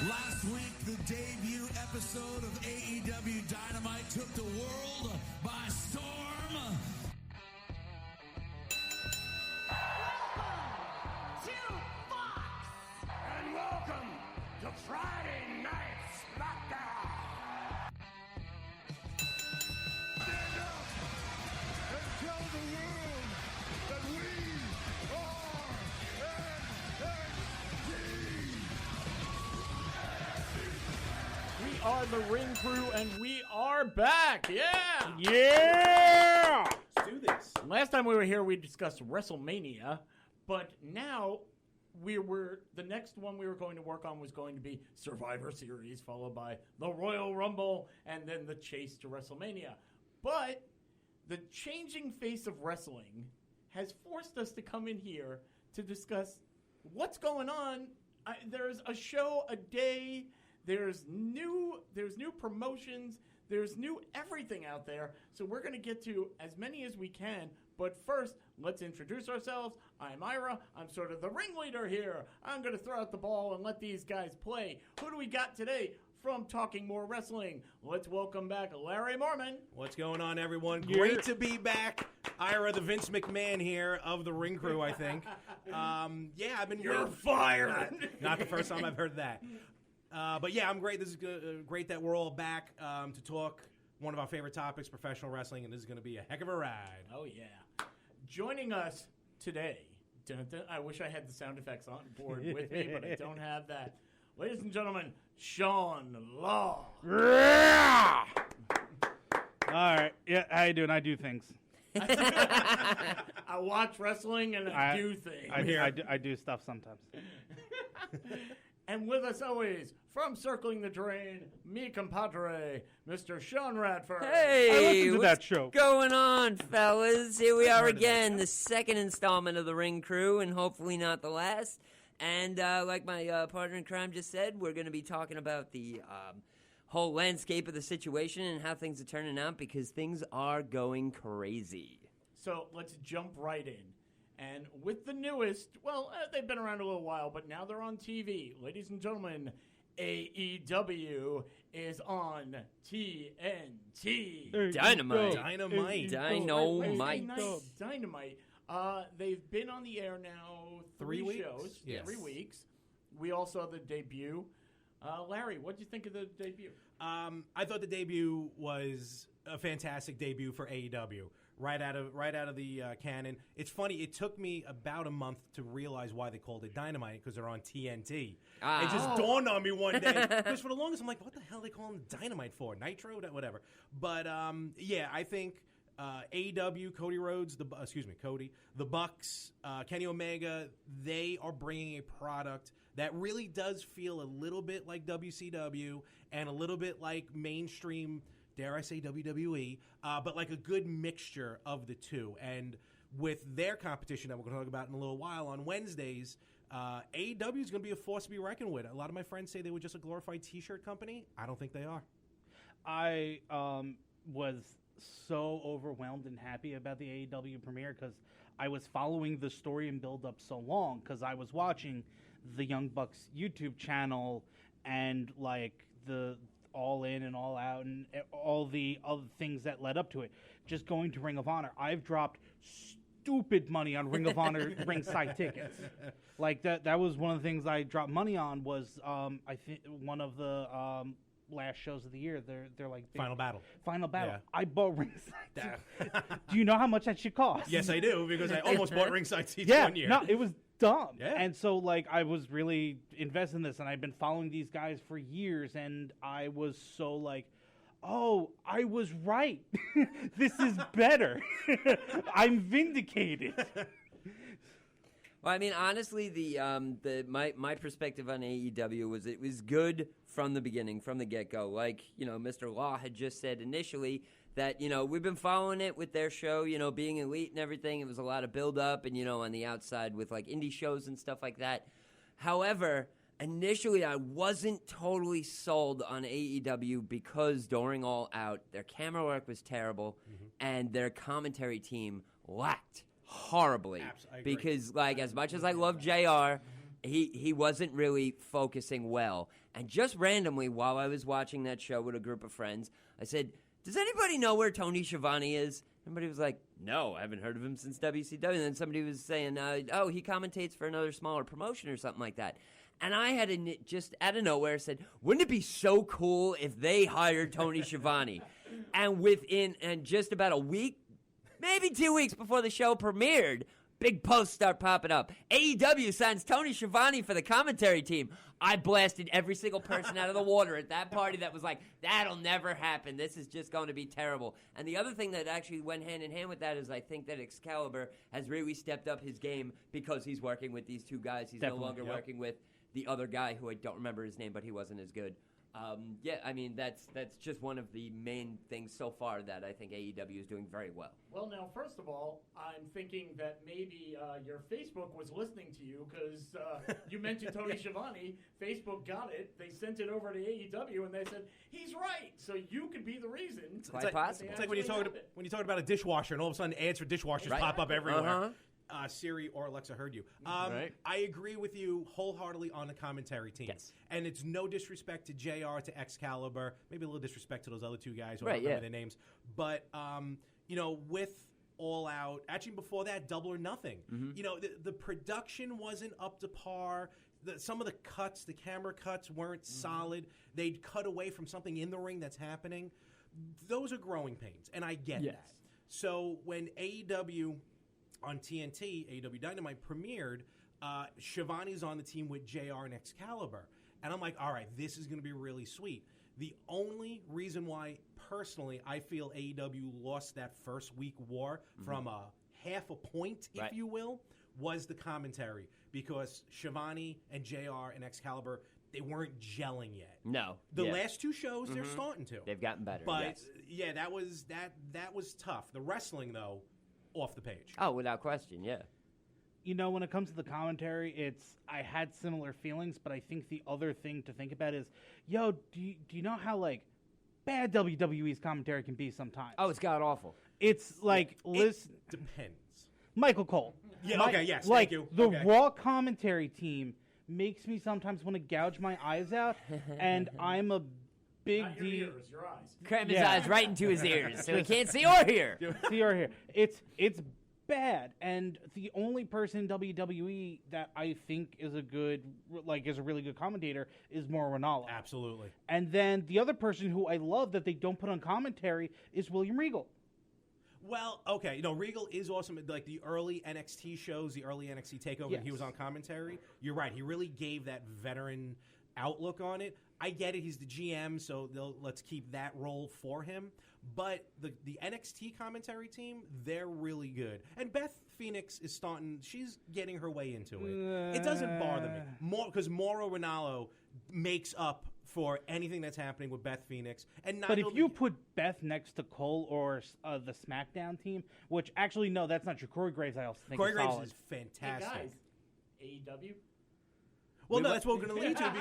Last week, the debut episode of AEW Dynamite took the world by storm. Welcome to Fox! And welcome to Friday Night SmackDown! Stand up and tell the world that we are NXT! We are the Ring Crew, and we are back. Yeah! Yeah! Let's do this. Last time we were here, we discussed WrestleMania, but now the next one we were going to work on was going to be Survivor Series, followed by the Royal Rumble, and then the chase to WrestleMania. But the changing face of wrestling has forced us to come in here to discuss what's going on. There's a show a day. There's new promotions. There's new everything out there. So we're going to get to as many as we can. But first, let's introduce ourselves. I'm Ira. I'm sort of the ringleader here. I'm going to throw out the ball and let these guys play. Who do we got today from Talking More Wrestling? Let's welcome back Larry Mormon. What's going on, everyone? Great to be back. Ira, the Vince McMahon here of the Ring Crew, I think. I've been... You're fired! Not the first time I've heard that. But yeah, I'm great. This is great that we're all back to talk one of our favorite topics, professional wrestling, and this is going to be a heck of a ride. Oh, yeah. Joining us today, I wish I had the sound effects on board with me, but I don't have that. Ladies and gentlemen, Sean Law. Yeah! All right. Yeah, how you doing? I do things. I watch wrestling and I do things. I do stuff sometimes. And with us always, from Circling the Drain, me compadre, Mr. Sean Radford. I listened Hey, to what's that show. going on, fellas? Here we are again, the second installment of the Ring Crew, and hopefully not the last. And like my partner in crime just said, we're going to be talking about the whole landscape of the situation and how things are turning out, because things are going crazy. So let's jump right in. And with the newest, they've been around a little while, but now they're on TV. Ladies and gentlemen, AEW is on TNT. Dynamite. Dynamite. Dynamite. They've been on the air now 3 weeks? shows. Yes. 3 weeks. We all saw the debut. Larry, what did you think of the debut? I thought the debut was a fantastic debut for AEW. Right out of the canon. It's funny. It took me about a month to realize why they called it Dynamite, because they're on TNT. It just dawned on me one day, because for the longest I'm like, what the hell are they calling Dynamite for? Nitro, whatever. But I think AEW, Cody Rhodes, the Bucks, Kenny Omega, they are bringing a product that really does feel a little bit like WCW and a little bit like mainstream, dare I say WWE, but like a good mixture of the two. And with their competition that we're going to talk about in a little while on Wednesdays, AEW is going to be a force to be reckoned with. A lot of my friends say they were just a glorified T-shirt company. I don't think they are. I was so overwhelmed and happy about the AEW premiere because I was following the story and build up so long, because I was watching the Young Bucks YouTube channel and like the All In and All Out and all the other things that led up to it. Just going to Ring of Honor, I've dropped stupid money on Ring of Honor ringside tickets. Like that was one of the things I dropped money on. Was I think one of the last shows of the year. They're like Final Battle. Yeah. I bought ringside tickets. Yeah. Do you know how much that should cost? Yes, I do, because I almost bought ringside seats Yeah, one year. no, it was dumb. Yeah. And so, like, I was really invested in this, and I've been following these guys for years, and I was so like, oh, I was right. This is better. I'm vindicated. Well, I mean, honestly, my perspective on AEW was it was good from the beginning, from the get-go. Like, Mr. Law had just said initially that, we've been following it with their show, being elite and everything. It was a lot of build-up and, on the outside with, like, indie shows and stuff like that. However, initially I wasn't totally sold on AEW because during All Out, their camera work was terrible and their commentary team lacked horribly. I agree. Because, like, as much as I love JR, he wasn't really focusing well. And just randomly, while I was watching that show with a group of friends, I said, does anybody know where Tony Schiavone is? Everybody was like, no, I haven't heard of him since WCW. And then somebody was saying, oh, he commentates for another smaller promotion or something like that. And I had just out of nowhere said, wouldn't it be so cool if they hired Tony Schiavone? And just about a week, maybe 2 weeks before the show premiered, big posts start popping up. AEW signs Tony Schiavone for the commentary team. I blasted every single person out of the water at that party that was like, that'll never happen. This is just going to be terrible. And the other thing that actually went hand in hand with that is I think that Excalibur has really stepped up his game because he's working with these two guys. He's Definitely, no longer working with the other guy who I don't remember his name, but he wasn't as good. I mean, that's just one of the main things so far that I think AEW is doing very well. Well, now, first of all, I'm thinking that maybe your Facebook was listening to you because you mentioned Tony Schiavone. Facebook got it. They sent it over to AEW, and they said, he's right. So you could be the reason. It's quite possible. It's like when you talk about a dishwasher, and all of a sudden ads for dishwashers pop up everywhere. Uh-huh. Siri or Alexa heard you. Right. I agree with you wholeheartly on the commentary team. Yes. And it's no disrespect to JR, to Excalibur, maybe a little disrespect to those other two guys who I Right, don't remember yeah. their names. But, with All Out, actually before that, Double or Nothing, the production wasn't up to par. Some of the cuts, the camera cuts weren't solid. They'd cut away from something in the ring that's happening. Those are growing pains, and I get that. So when AEW on TNT, AEW Dynamite premiered, Schiavone's on the team with JR and Excalibur. And I'm like, all right, this is going to be really sweet. The only reason why, personally, I feel AEW lost that first week war from a half a point, if you will, was the commentary. Because Schiavone and JR and Excalibur, they weren't gelling yet. No. The last two shows, they're starting to. They've gotten better, But, yes. that was tough. The wrestling, though, off the page. Oh, without question, yeah. When it comes to the commentary, I had similar feelings, but I think the other thing to think about is, do you know how, bad WWE's commentary can be sometimes? Oh, it's god-awful. It's like, listen... Depends. Michael Cole. Yeah, okay, yes, like, thank you. The Okay. Raw commentary team makes me sometimes want to gouge my eyes out, and I'm a big Not your ears, your eyes. Cram his eyes right into his ears so he can't see or hear. See or hear. It's bad, and the only person in WWE that I think is a really good commentator is Mauro Ranallo. Absolutely. And then the other person who I love that they don't put on commentary is William Regal. Well, okay, Regal is awesome. Like the early NXT shows, the early NXT takeover, Yes. he was on commentary. You're right. He really gave that veteran outlook on it. I get it. He's the GM, so let's keep that role for him. But the NXT commentary team, they're really good. And Beth Phoenix is she's getting her way into it. It doesn't bother me. Because Mauro Ranallo makes up for anything that's happening with Beth Phoenix. But if you put Beth next to Cole or the SmackDown team, which actually, no, that's not true. Corey Graves, I also think Corey is Graves solid. is fantastic. Hey, guys, AEW? Well, no, that's what we're going to lead to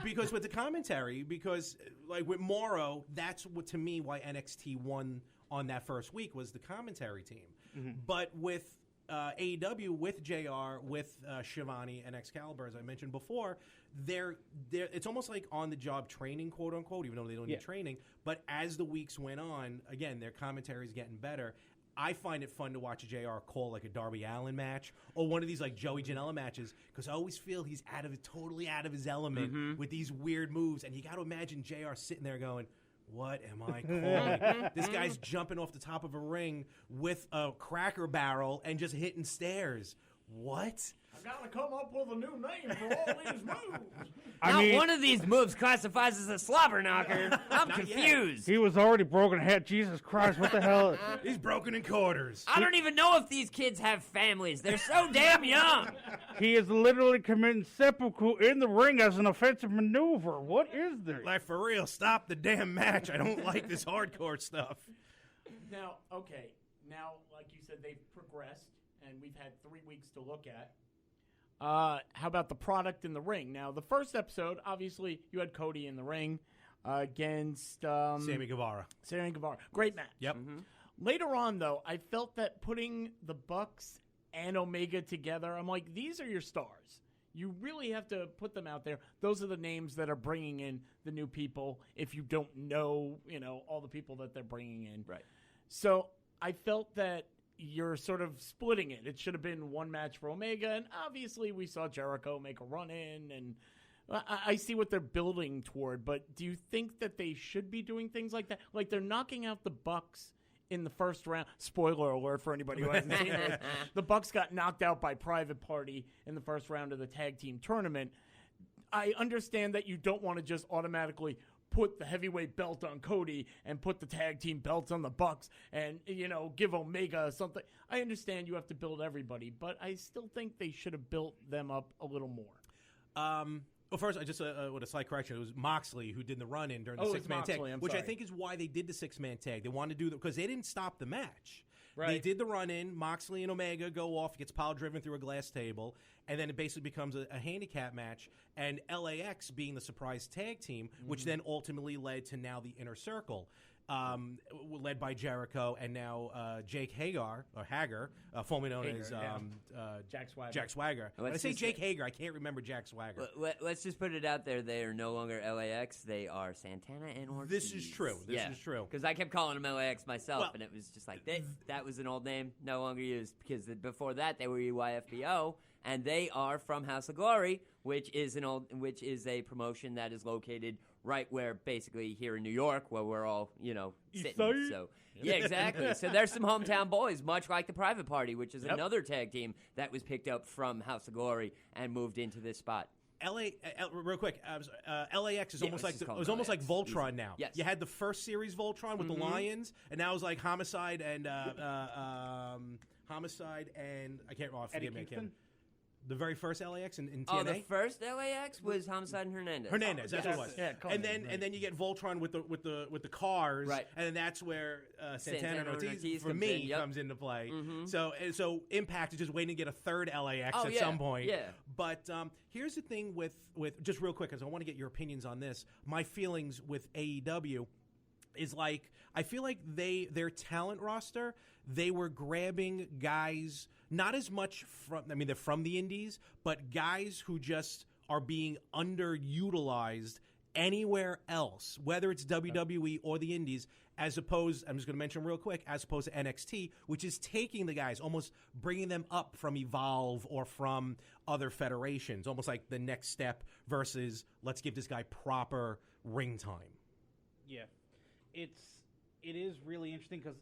because with the commentary, because like with Mauro, that's what to me why NXT won on that first week was the commentary team. Mm-hmm. But with AEW, with JR, with Schiavone and Excalibur, as I mentioned before, they're it's almost like on the job training, quote unquote, even though they don't need training. But as the weeks went on, again, their commentary is getting better. I find it fun to watch a JR call like a Darby Allin match or one of these like Joey Janela matches because I always feel he's totally out of his element with these weird moves. And you got to imagine JR sitting there going, what am I calling? This guy's jumping off the top of a ring with a Cracker Barrel and just hitting stairs. What? I've got to come up with a new name for all these moves. Not one of these moves classifies as a slobber knocker. I'm confused. He was already broken head. Jesus Christ, what the hell? He's broken in quarters. I don't even know if these kids have families. They're so damn young. He is literally committing seppuku in the ring as an offensive maneuver. What is this? Like, for real, stop the damn match. I don't like this hardcore stuff. Now, like you said, they've progressed, and we've had 3 weeks to look at. How about the product in the ring? Now, the first episode, obviously, you had Cody in the ring against Sammy Guevara. Great match. Yep. Mm-hmm. Later on, though, I felt that putting the Bucks and Omega together, I'm like, these are your stars. you really have to put them out there. Those are the names that are bringing in the new people if you don't know, all the people that they're bringing in. Right. So I felt that you're sort of splitting it. It should have been one match for Omega, and obviously we saw Jericho make a run in, and I see what they're building toward, but do you think that they should be doing things like that? Like they're knocking out the Bucks in the first round. Spoiler alert for anybody who hasn't seen it. The Bucks got knocked out by Private Party in the first round of the tag team tournament. I understand that you don't want to just automatically put the heavyweight belt on Cody and put the tag team belts on the Bucks and, give Omega something. I understand you have to build everybody, but I still think they should have built them up a little more. Well, first, I just with a slight correction, it was Moxley who did the run-in during the six-man tag, which I think is why they did the six-man tag. They wanted to do that because they didn't stop the match. Right. They did the run-in. Moxley and Omega go off, gets pile-driven through a glass table, and then it basically becomes a handicap match. And LAX being the surprise tag team, which then ultimately led to now the Inner Circle. Led by Jericho and now Jake Hager, formerly known as Jack Swagger. Jack Swagger. When I say Jake Hager, I can't remember Jack Swagger. Let's just put it out there. They are no longer LAX. They are Santana and Ortiz. This is true. This is true. Because I kept calling them LAX myself, and it was just like, that was an old name, no longer used. Because before that, they were EYFBO, and they are from House of Glory, which is a promotion that is located right where basically here in New York where we're all, sitting. So yeah, exactly. So there's some hometown boys, much like the Private Party, which is another tag team that was picked up from House of Glory and moved into this spot. Real quick, LAX is almost like Voltron now. Yes. You had the first series Voltron with the Lions, and now it's like Homicide and I can't remember. Forgive me, Kim. The very first LAX in TNA? Oh, the first LAX was Homicide and Hernandez. That's what it was. Yeah, and then you get Voltron with the cars, right? And then that's where Santana and Ortiz for me comes into play. So Impact is just waiting to get a third LAX at some point. Yeah. But here's the thing with just real quick, because I want to get your opinions on this. My feelings with AEW is like I feel like their talent roster, they were grabbing guys. Not as much they're from the indies, but guys who just are being underutilized anywhere else, whether it's WWE or the indies, as opposed, I'm just going to mention real quick, as opposed to NXT, which is taking the guys, almost bringing them up from Evolve or from other federations, almost like the next step versus let's give this guy proper ring time. Yeah. It is really interesting because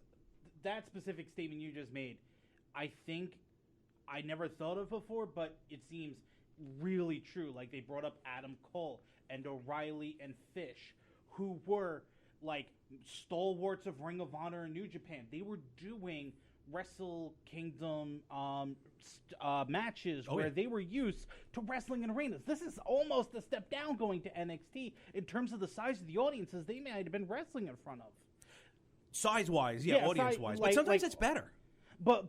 that specific statement you just made, I think I never thought of before, but it seems really true. Like they brought up Adam Cole and O'Reilly and Fish, who were like stalwarts of Ring of Honor and New Japan. They were doing Wrestle Kingdom matches where they were used to wrestling in arenas. This is almost a step down going to NXT in terms of the size of the audiences they might have been wrestling in front of. Size-wise, audience-wise. But sometimes it's better. But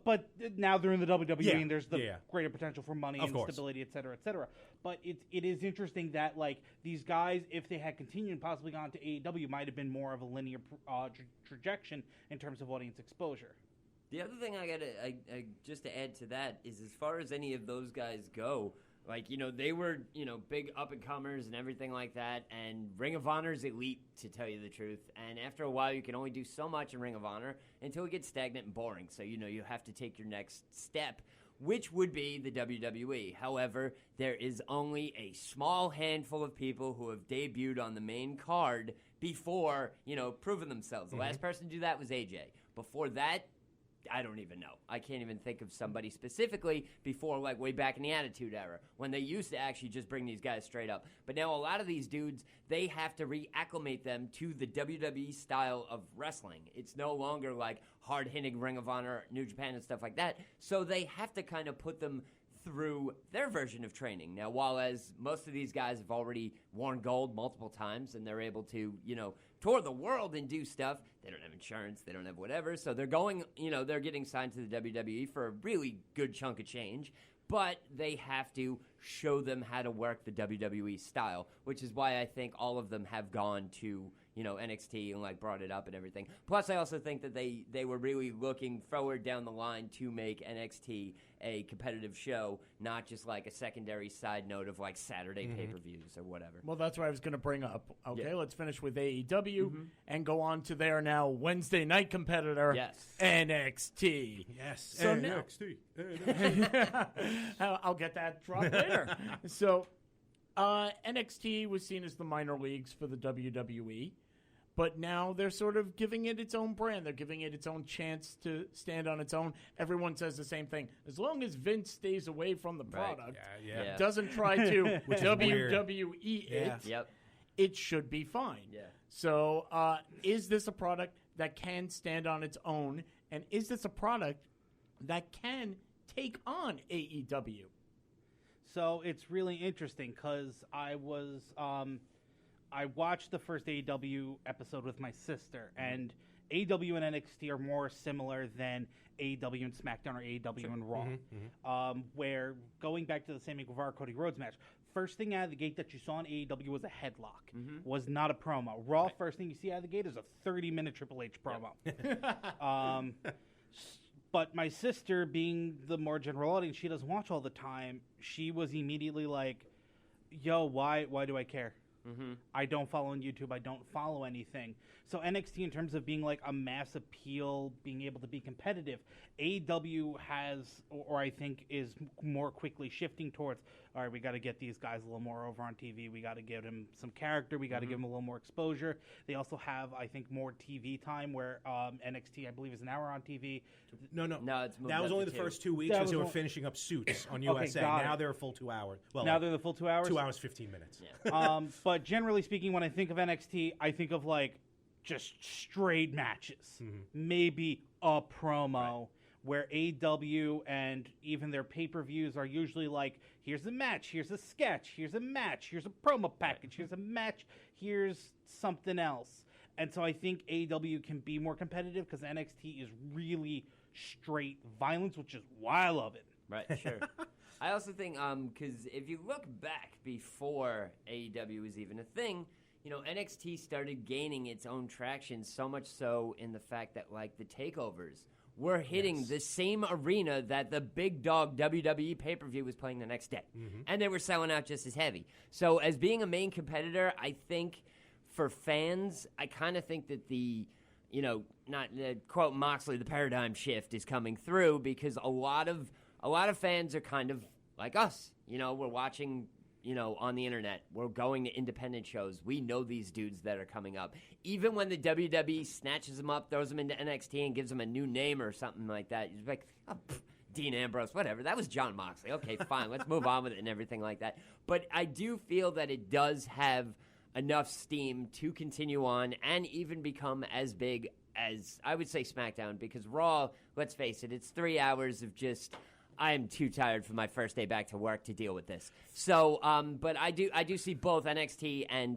now they're in the WWE and there's the greater potential for money and stability, et cetera, et cetera. But it is interesting that like these guys, if they had continued and possibly gone to AEW, might have been more of a linear trajectory in terms of audience exposure. The other thing I just to add to that is as far as any of those guys go, like, they were, big up-and-comers and everything like that, and Ring of Honor's elite, to tell you the truth. And after a while, you can only do so much in Ring of Honor until it gets stagnant and boring. So, you have to take your next step, which would be the WWE. However, there is only a small handful of people who have debuted on the main card before, proving themselves. The last person to do that was AJ. Before that, I don't even know. I can't even think of somebody specifically before, like, way back in the Attitude Era, when they used to actually just bring these guys straight up. But now a lot of these dudes, they have to reacclimate them to the WWE style of wrestling. It's no longer, like, hard-hitting Ring of Honor, New Japan, and stuff like that. So they have to kind of put them through their version of training. Now, while as most of these guys have already worn gold multiple times and they're able to, tour the world and do stuff, they don't have insurance, they don't have whatever, so they're going, they're getting signed to the WWE for a really good chunk of change, but they have to show them how to work the WWE style, which is why I think all of them have gone to, NXT and like brought it up and everything. Plus, I also think that they were really looking forward down the line to make NXT a competitive show, not just like a secondary side note of like Saturday pay-per-views or whatever. Well, that's what I was going to bring up. Okay, let's finish with AEW and go on to their now Wednesday night competitor, NXT. Yes, so NXT. I'll get that drop later. So NXT was seen as the minor leagues for the WWE. But now they're sort of giving it its own brand. They're giving it its own chance to stand on its own. Everyone says the same thing. As long as Vince stays away from the product, doesn't try to WWE it, it should be fine. Yeah. So is this a product that can stand on its own? And is this a product that can take on AEW? So it's really interesting because I watched the first AEW episode with my sister, and AEW and NXT are more similar than AEW and SmackDown or AEW and Raw. Where, going back to the Sammy Guevara-Cody Rhodes match, first thing out of the gate that you saw on AEW was a headlock. Was not a promo. Raw, first thing you see out of the gate is a 30-minute Triple H promo. But my sister, being the more general audience, she doesn't watch all the time, she was immediately like, yo, why do I care? I don't follow on YouTube. I don't follow anything. So NXT, in terms of being like a mass appeal, being able to be competitive, AEW has, or I think is more quickly shifting towards, all right, we got to get these guys a little more over on TV. We got to give them some character. We got to give them a little more exposure. They also have, I think, more TV time where NXT, I believe, is an hour on TV. No, it's that was only the first 2 weeks because they were finishing up Suits on USA. Now they're a full 2 hours. Well, now they're the full 2 hours? 2 hours, 15 minutes. Yeah. But generally speaking, when I think of NXT, I think of like just straight matches. Maybe a promo. Where AEW and even their pay-per-views are usually like, here's a match, here's a sketch, here's a match, here's a promo package, here's a match, here's something else. And so I think AEW can be more competitive because NXT is really straight violence, which is why I love it. Right, sure. I also think, because if you look back before AEW was even a thing, NXT started gaining its own traction, so much so in the fact that, like, the takeovers were hitting the same arena that the big dog WWE pay-per-view was playing the next day. And they were selling out just as heavy. So as being a main competitor, I think for fans, I kind of think that the, not quote Moxley, the paradigm shift is coming through because a lot of fans are kind of like us. We're watching on the internet. We're going to independent shows. We know these dudes that are coming up. Even when the WWE snatches them up, throws them into NXT, and gives them a new name or something like that, you're like, Dean Ambrose, whatever. That was John Moxley. Okay, fine. Let's move on with it and everything like that. But I do feel that it does have enough steam to continue on and even become as big as, I would say, SmackDown, because Raw, let's face it, it's 3 hours of just, I am too tired for my first day back to work to deal with this. So, but I do see both NXT and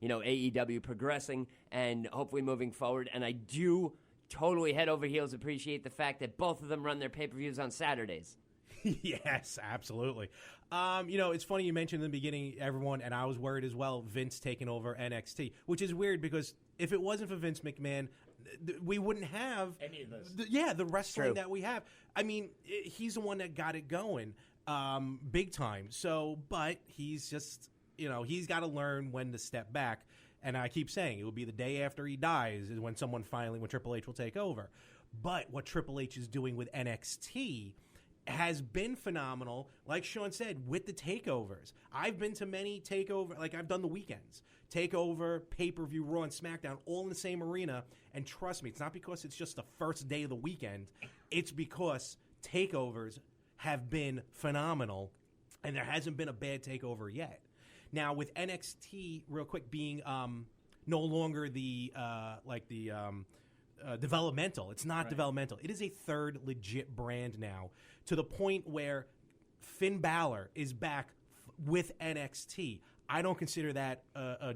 AEW progressing and hopefully moving forward. And I do totally head over heels appreciate the fact that both of them run their pay-per-views on Saturdays. Yes, absolutely. It's funny you mentioned in the beginning, everyone, and I was worried as well, Vince taking over NXT, which is weird because if it wasn't for Vince McMahon, we wouldn't have any of this. The wrestling that we have. I mean, he's the one that got it going big time. So, but he's just, he's got to learn when to step back. And I keep saying it will be the day after he dies is when when Triple H will take over. But what Triple H is doing with NXT has been phenomenal, like Sean said, with the takeovers. I've been to many takeover, like I've done the weekends. Takeover, pay-per-view, Raw, and SmackDown, all in the same arena. And trust me, it's not because it's just the first day of the weekend. It's because takeovers have been phenomenal, and there hasn't been a bad takeover yet. Now, with NXT, real quick, being no longer the developmental. It's not developmental. It is a third legit brand now, to the point where Finn Balor is back with NXT. I don't consider that a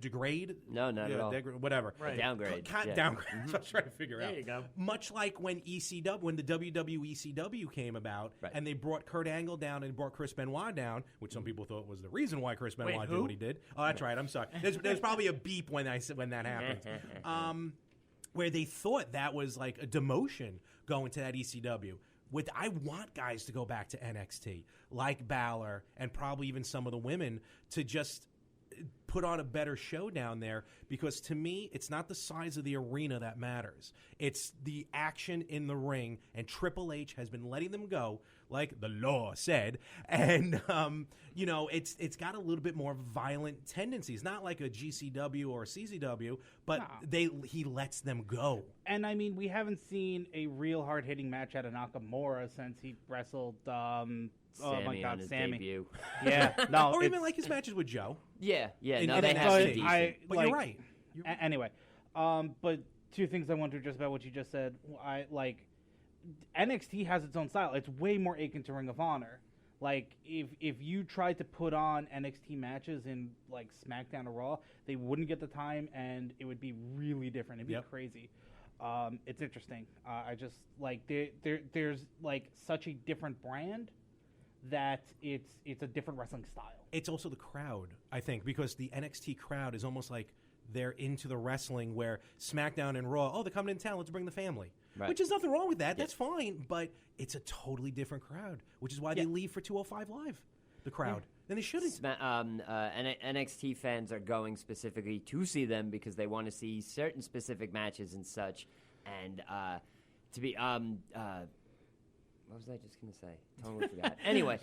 degrade? No, not at all. Whatever. Right. Downgrade. Downgrade. That's what I was trying to figure out. There you go. Much like when when the WWE ECW came about, and they brought Kurt Angle down and brought Chris Benoit down, which some people thought was the reason why Chris Benoit did what he did. Oh, that's right. I'm sorry. There's probably a beep when that happened. Where they thought that was like a demotion going to that ECW. I want guys to go back to NXT, like Balor and probably even some of the women, to just put on a better show down there, because to me, it's not the size of the arena that matters. It's the action in the ring, and Triple H has been letting them go, like the law said, and it's got a little bit more violent tendencies, not like a GCW or a CZW, but he lets them go. And I mean, we haven't seen a real hard-hitting match out of Nakamura since he wrestled Sammy on his debut. Yeah, no, or even like his matches with Joe. Yeah. And No, they have been decent. But you're right. Anyway, but two things I want to just about what you just said. NXT has its own style. It's way more akin to Ring of Honor. Like, if you tried to put on NXT matches in, like, SmackDown or Raw, they wouldn't get the time, and it would be really different. It'd be crazy. It's interesting. I just, like, there's, like, such a different brand that it's a different wrestling style. It's also the crowd, I think, because the NXT crowd is almost like they're into the wrestling, where SmackDown and Raw, they're coming in town, let's bring the family. Right. Which is nothing wrong with that. That's fine. But it's a totally different crowd, which is why they leave for 205 Live, the crowd. Then they shouldn't. NXT fans are going specifically to see them because they want to see certain specific matches and such. And what was I just going to say? Totally forgot. Anyway,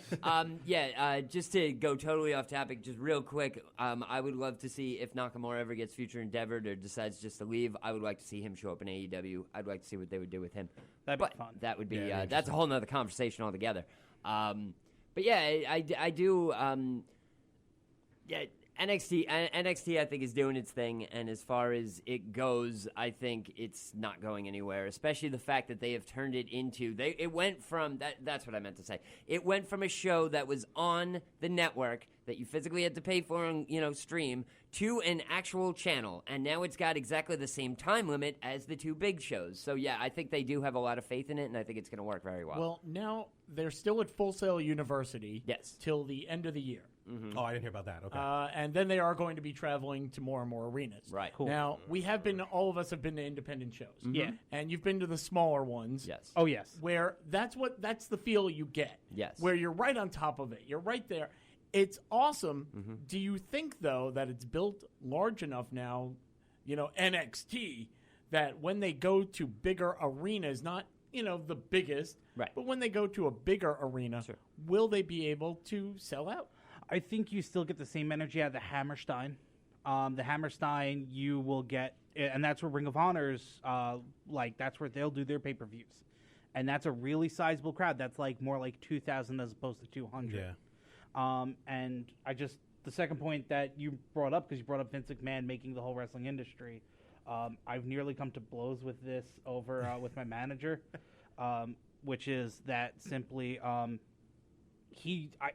just to go totally off topic, just real quick, I would love to see if Nakamura ever gets future endeavored or decides just to leave. I would like to see him show up in AEW. I'd like to see what they would do with him. That'd be fun. That would be that's a whole nother conversation altogether. But yeah, I do. NXT I think is doing its thing, and as far as it goes, I think it's not going anywhere, especially the fact that they have turned it into it went from that's what I meant to say. It went from a show that was on the network that you physically had to pay for and stream to an actual channel, and now it's got exactly the same time limit as the two big shows. So yeah, I think they do have a lot of faith in it, and I think it's going to work very well. Well, now they're still at Full Sail University till the end of the year. Mm-hmm. Oh, I didn't hear about that. Okay. And then they are going to be traveling to more and more arenas. Right. Cool. Now, all of us have been to independent shows. Mm-hmm. Yeah. And you've been to the smaller ones. Yes. Oh, yes. Where that's the feel you get. Yes. Where you're right on top of it. You're right there. It's awesome. Mm-hmm. Do you think, though, that it's built large enough now, NXT, that when they go to bigger arenas, not, the biggest, right, but when they go to a bigger arena, will they be able to sell out? I think you still get the same energy out of the Hammerstein. The Hammerstein, you will get, and that's where Ring of Honor's, that's where they'll do their pay-per-views. And that's a really sizable crowd. That's more like 2,000 as opposed to 200. Yeah. And the second point that you brought up, because you brought up Vince McMahon making the whole wrestling industry, I've nearly come to blows with this over with my manager, which is that simply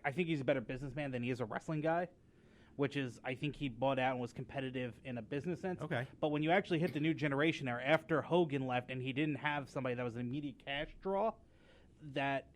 I think he's a better businessman than he is a wrestling guy, which is I think he bought out and was competitive in a business sense. Okay. But when you actually hit the new generation era, after Hogan left and he didn't have somebody that was an immediate cash draw, that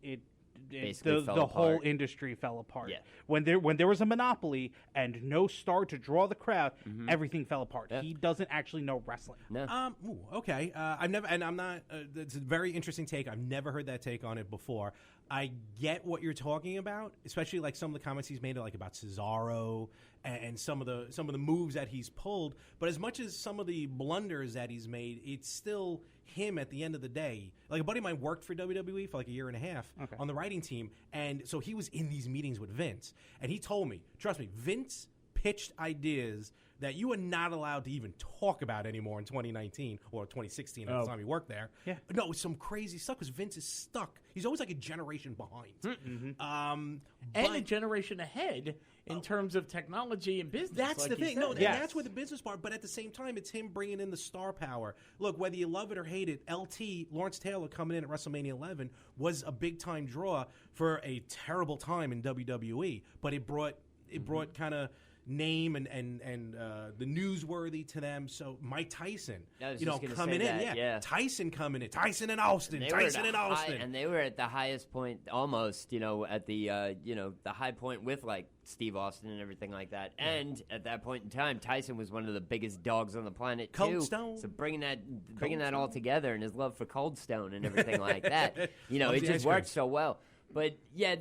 the whole industry fell apart. Yeah. When there was a monopoly and no star to draw the crowd, everything fell apart. Yeah. He doesn't actually know wrestling. No. Okay. I've never, and I'm not. It's a very interesting take. I've never heard that take on it before. I get what you're talking about, especially like some of the comments he's made, like about Cesaro and some of the moves that he's pulled. But as much as some of the blunders that he's made, it's still him at the end of the day. Like a buddy of mine worked for WWE for like a year and a half on the writing team, and so he was in these meetings with Vince, and he told me, trust me, Vince pitched ideas that you are not allowed to even talk about anymore in 2019 or 2016 at the time he worked there. Yeah. No, it's some crazy stuff because Vince is stuck. He's always like a generation behind. And a generation ahead in terms of technology and business. That's like the thing. said. No, that's where the business part, but at the same time, it's him bringing in the star power. Look, whether you love it or hate it, LT, Lawrence Taylor, coming in at WrestleMania 11 was a big-time draw for a terrible time in WWE, but it brought it brought kind of name and the newsworthy to them. So Mike Tyson, coming in, Tyson coming in, Tyson and Austin, and they were at the highest point, almost, at the the high point with like Steve Austin and everything like that. Yeah. And at that point in time, Tyson was one of the biggest dogs on the planet too. Cold Stone. So bringing that all together, and his love for Cold Stone and everything like that, it just worked so well. But yeah,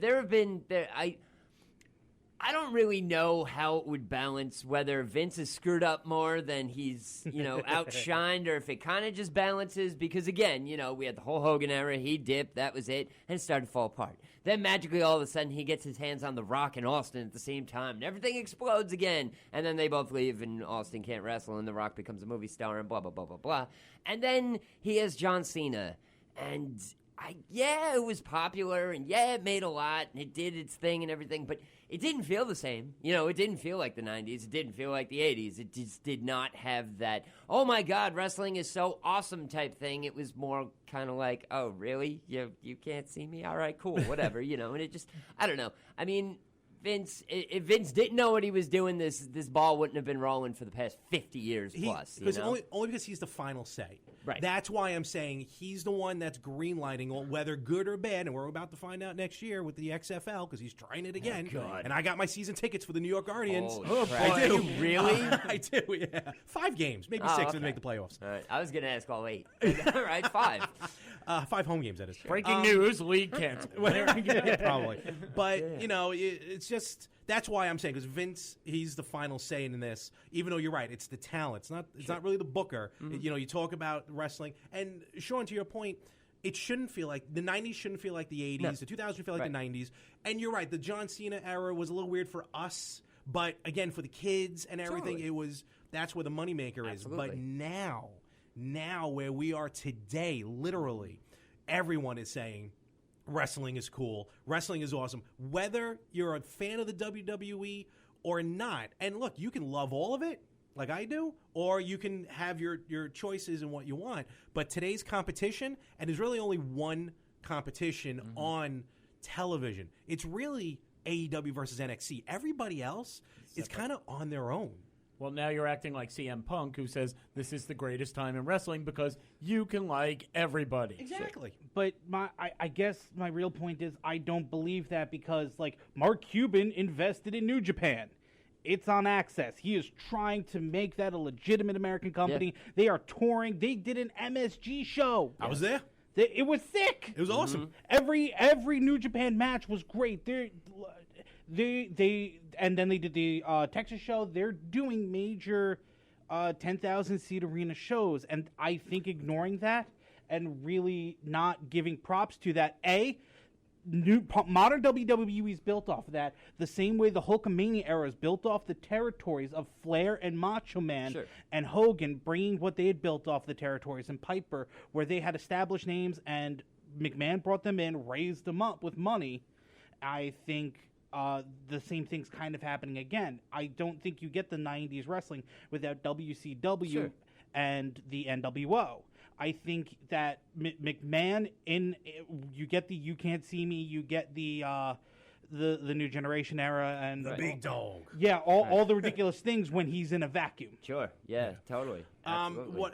I don't really know how it would balance, whether Vince is screwed up more than he's, outshined, or if it kind of just balances. Because, again, we had the whole Hogan era. He dipped. That was it. And it started to fall apart. Then, magically, all of a sudden, he gets his hands on The Rock and Austin at the same time. And everything explodes again. And then they both leave, and Austin can't wrestle, and The Rock becomes a movie star, and blah, blah, blah, blah, blah. And then he has John Cena. And, it was popular, and, it made a lot, and it did its thing and everything. But it didn't feel the same. It didn't feel like the 90s. It didn't feel like the 80s. It just did not have that, oh, my God, wrestling is so awesome type thing. It was more kind of like, oh, really? You can't see me? All right, cool, whatever, And it just, I don't know. I mean, if Vince didn't know what he was doing, this ball wouldn't have been rolling for the past 50 years plus. Only because he's the final say. Right. That's why I'm saying he's the one that's greenlighting, whether good or bad, and we're about to find out next year with the XFL because he's trying it again. God. And I got my season tickets for the New York Guardians. Oh, I do. Really? I do, yeah. 5 games, maybe 6 to make the playoffs. All right. I was going to ask all 8. All right, 5. 5 home games, that is. Breaking news, league canceled. Probably. But, it's just... That's why I'm saying, because Vince, he's the final say in this. Even though you're right, it's the talent. It's not really the booker. Mm-hmm. You talk about wrestling, and Sean, to your point, it shouldn't feel like the '90s shouldn't feel like the '80s. No. The 2000s should feel like the '90s. And you're right, the John Cena era was a little weird for us, but again, for the kids and everything, that's where the moneymaker is. But now where we are today, literally, everyone is saying, wrestling is cool. Wrestling is awesome. Whether you're a fan of the WWE or not, and look, you can love all of it like I do, or you can have your choices in what you want. But today's competition, and there's really only one competition on television. It's really AEW versus NXT. Everybody else is kind of on their own. Well, now you're acting like CM Punk, who says this is the greatest time in wrestling because you can like everybody. Exactly. But I guess my real point is I don't believe that because, like, Mark Cuban invested in New Japan. It's on Access. He is trying to make that a legitimate American company. Yeah. They are touring. They did an MSG show. I was there. It was sick. It was awesome. Every New Japan match was great. And then they did the Texas show. They're doing major 10,000-seat arena shows, and I think ignoring that and really not giving props to that, modern WWE is built off of that, the same way the Hulkamania era is built off the territories of Flair and Macho Man and Hogan, bringing what they had built off the territories, and Piper, where they had established names, and McMahon brought them in, raised them up with money. I think the same thing's kind of happening again. I don't think you get the 90s wrestling without WCW and the NWO. I think that McMahon, you get the You Can't See Me, you get the New Generation era, and the big dog. Yeah, all the ridiculous things when he's in a vacuum. Sure, yeah. Totally. Absolutely.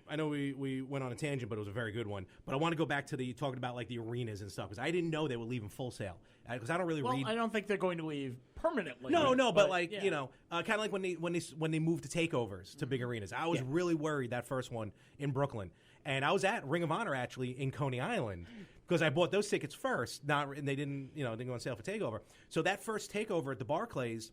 I know we went on a tangent, but it was a very good one. But I want to go back to talking about like the arenas and stuff, because I didn't know they would leave them full sale. Because I don't really read. I don't think they're going to leave permanently. No, but like kind of like when they moved to takeovers to big arenas. I was really worried that first one in Brooklyn, and I was at Ring of Honor actually in Coney Island because I bought those tickets first. And they didn't go on sale for takeover. So that first takeover at the Barclays,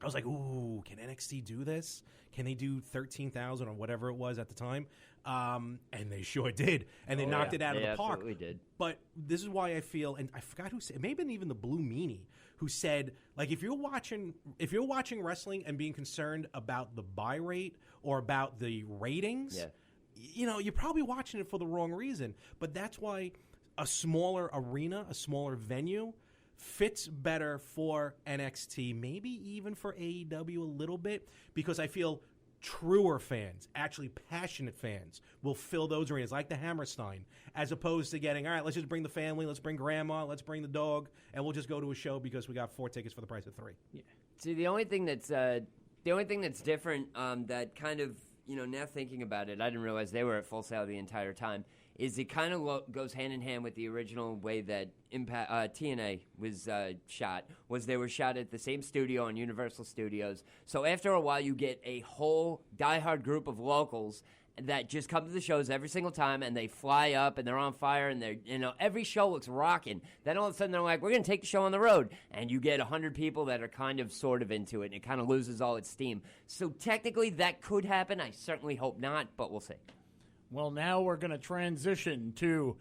I was like, ooh, can NXT do this? Can they do 13,000 or whatever it was at the time? And they sure did. And they knocked it out of the park. Absolutely did. But this is why I feel, and I forgot who said, it may have been even the Blue Meanie, who said, like, if you're watching wrestling and being concerned about the buy rate or about the ratings, you're probably watching it for the wrong reason. But that's why a smaller arena, a smaller venue, fits better for NXT, maybe even for AEW a little bit, because I feel truer fans, actually passionate fans, will fill those arenas like the Hammerstein, as opposed to getting, all right, let's just bring the family, let's bring grandma, let's bring the dog, and we'll just go to a show because we got 4 tickets for the price of 3. Yeah. See, the only thing that's different that kind of, now thinking about it, I didn't realize they were at Full Sail the entire time, is it kind of goes hand in hand with the original way that TNA was shot, was they were shot at the same studio on Universal Studios. So after a while, you get a whole diehard group of locals that just come to the shows every single time, and they fly up, and they're on fire, and they're, every show looks rocking. Then all of a sudden, they're like, we're going to take the show on the road, and you get 100 people that are kind of sort of into it, and it kind of loses all its steam. So technically, that could happen. I certainly hope not, but we'll see. Well, now we're going to transition to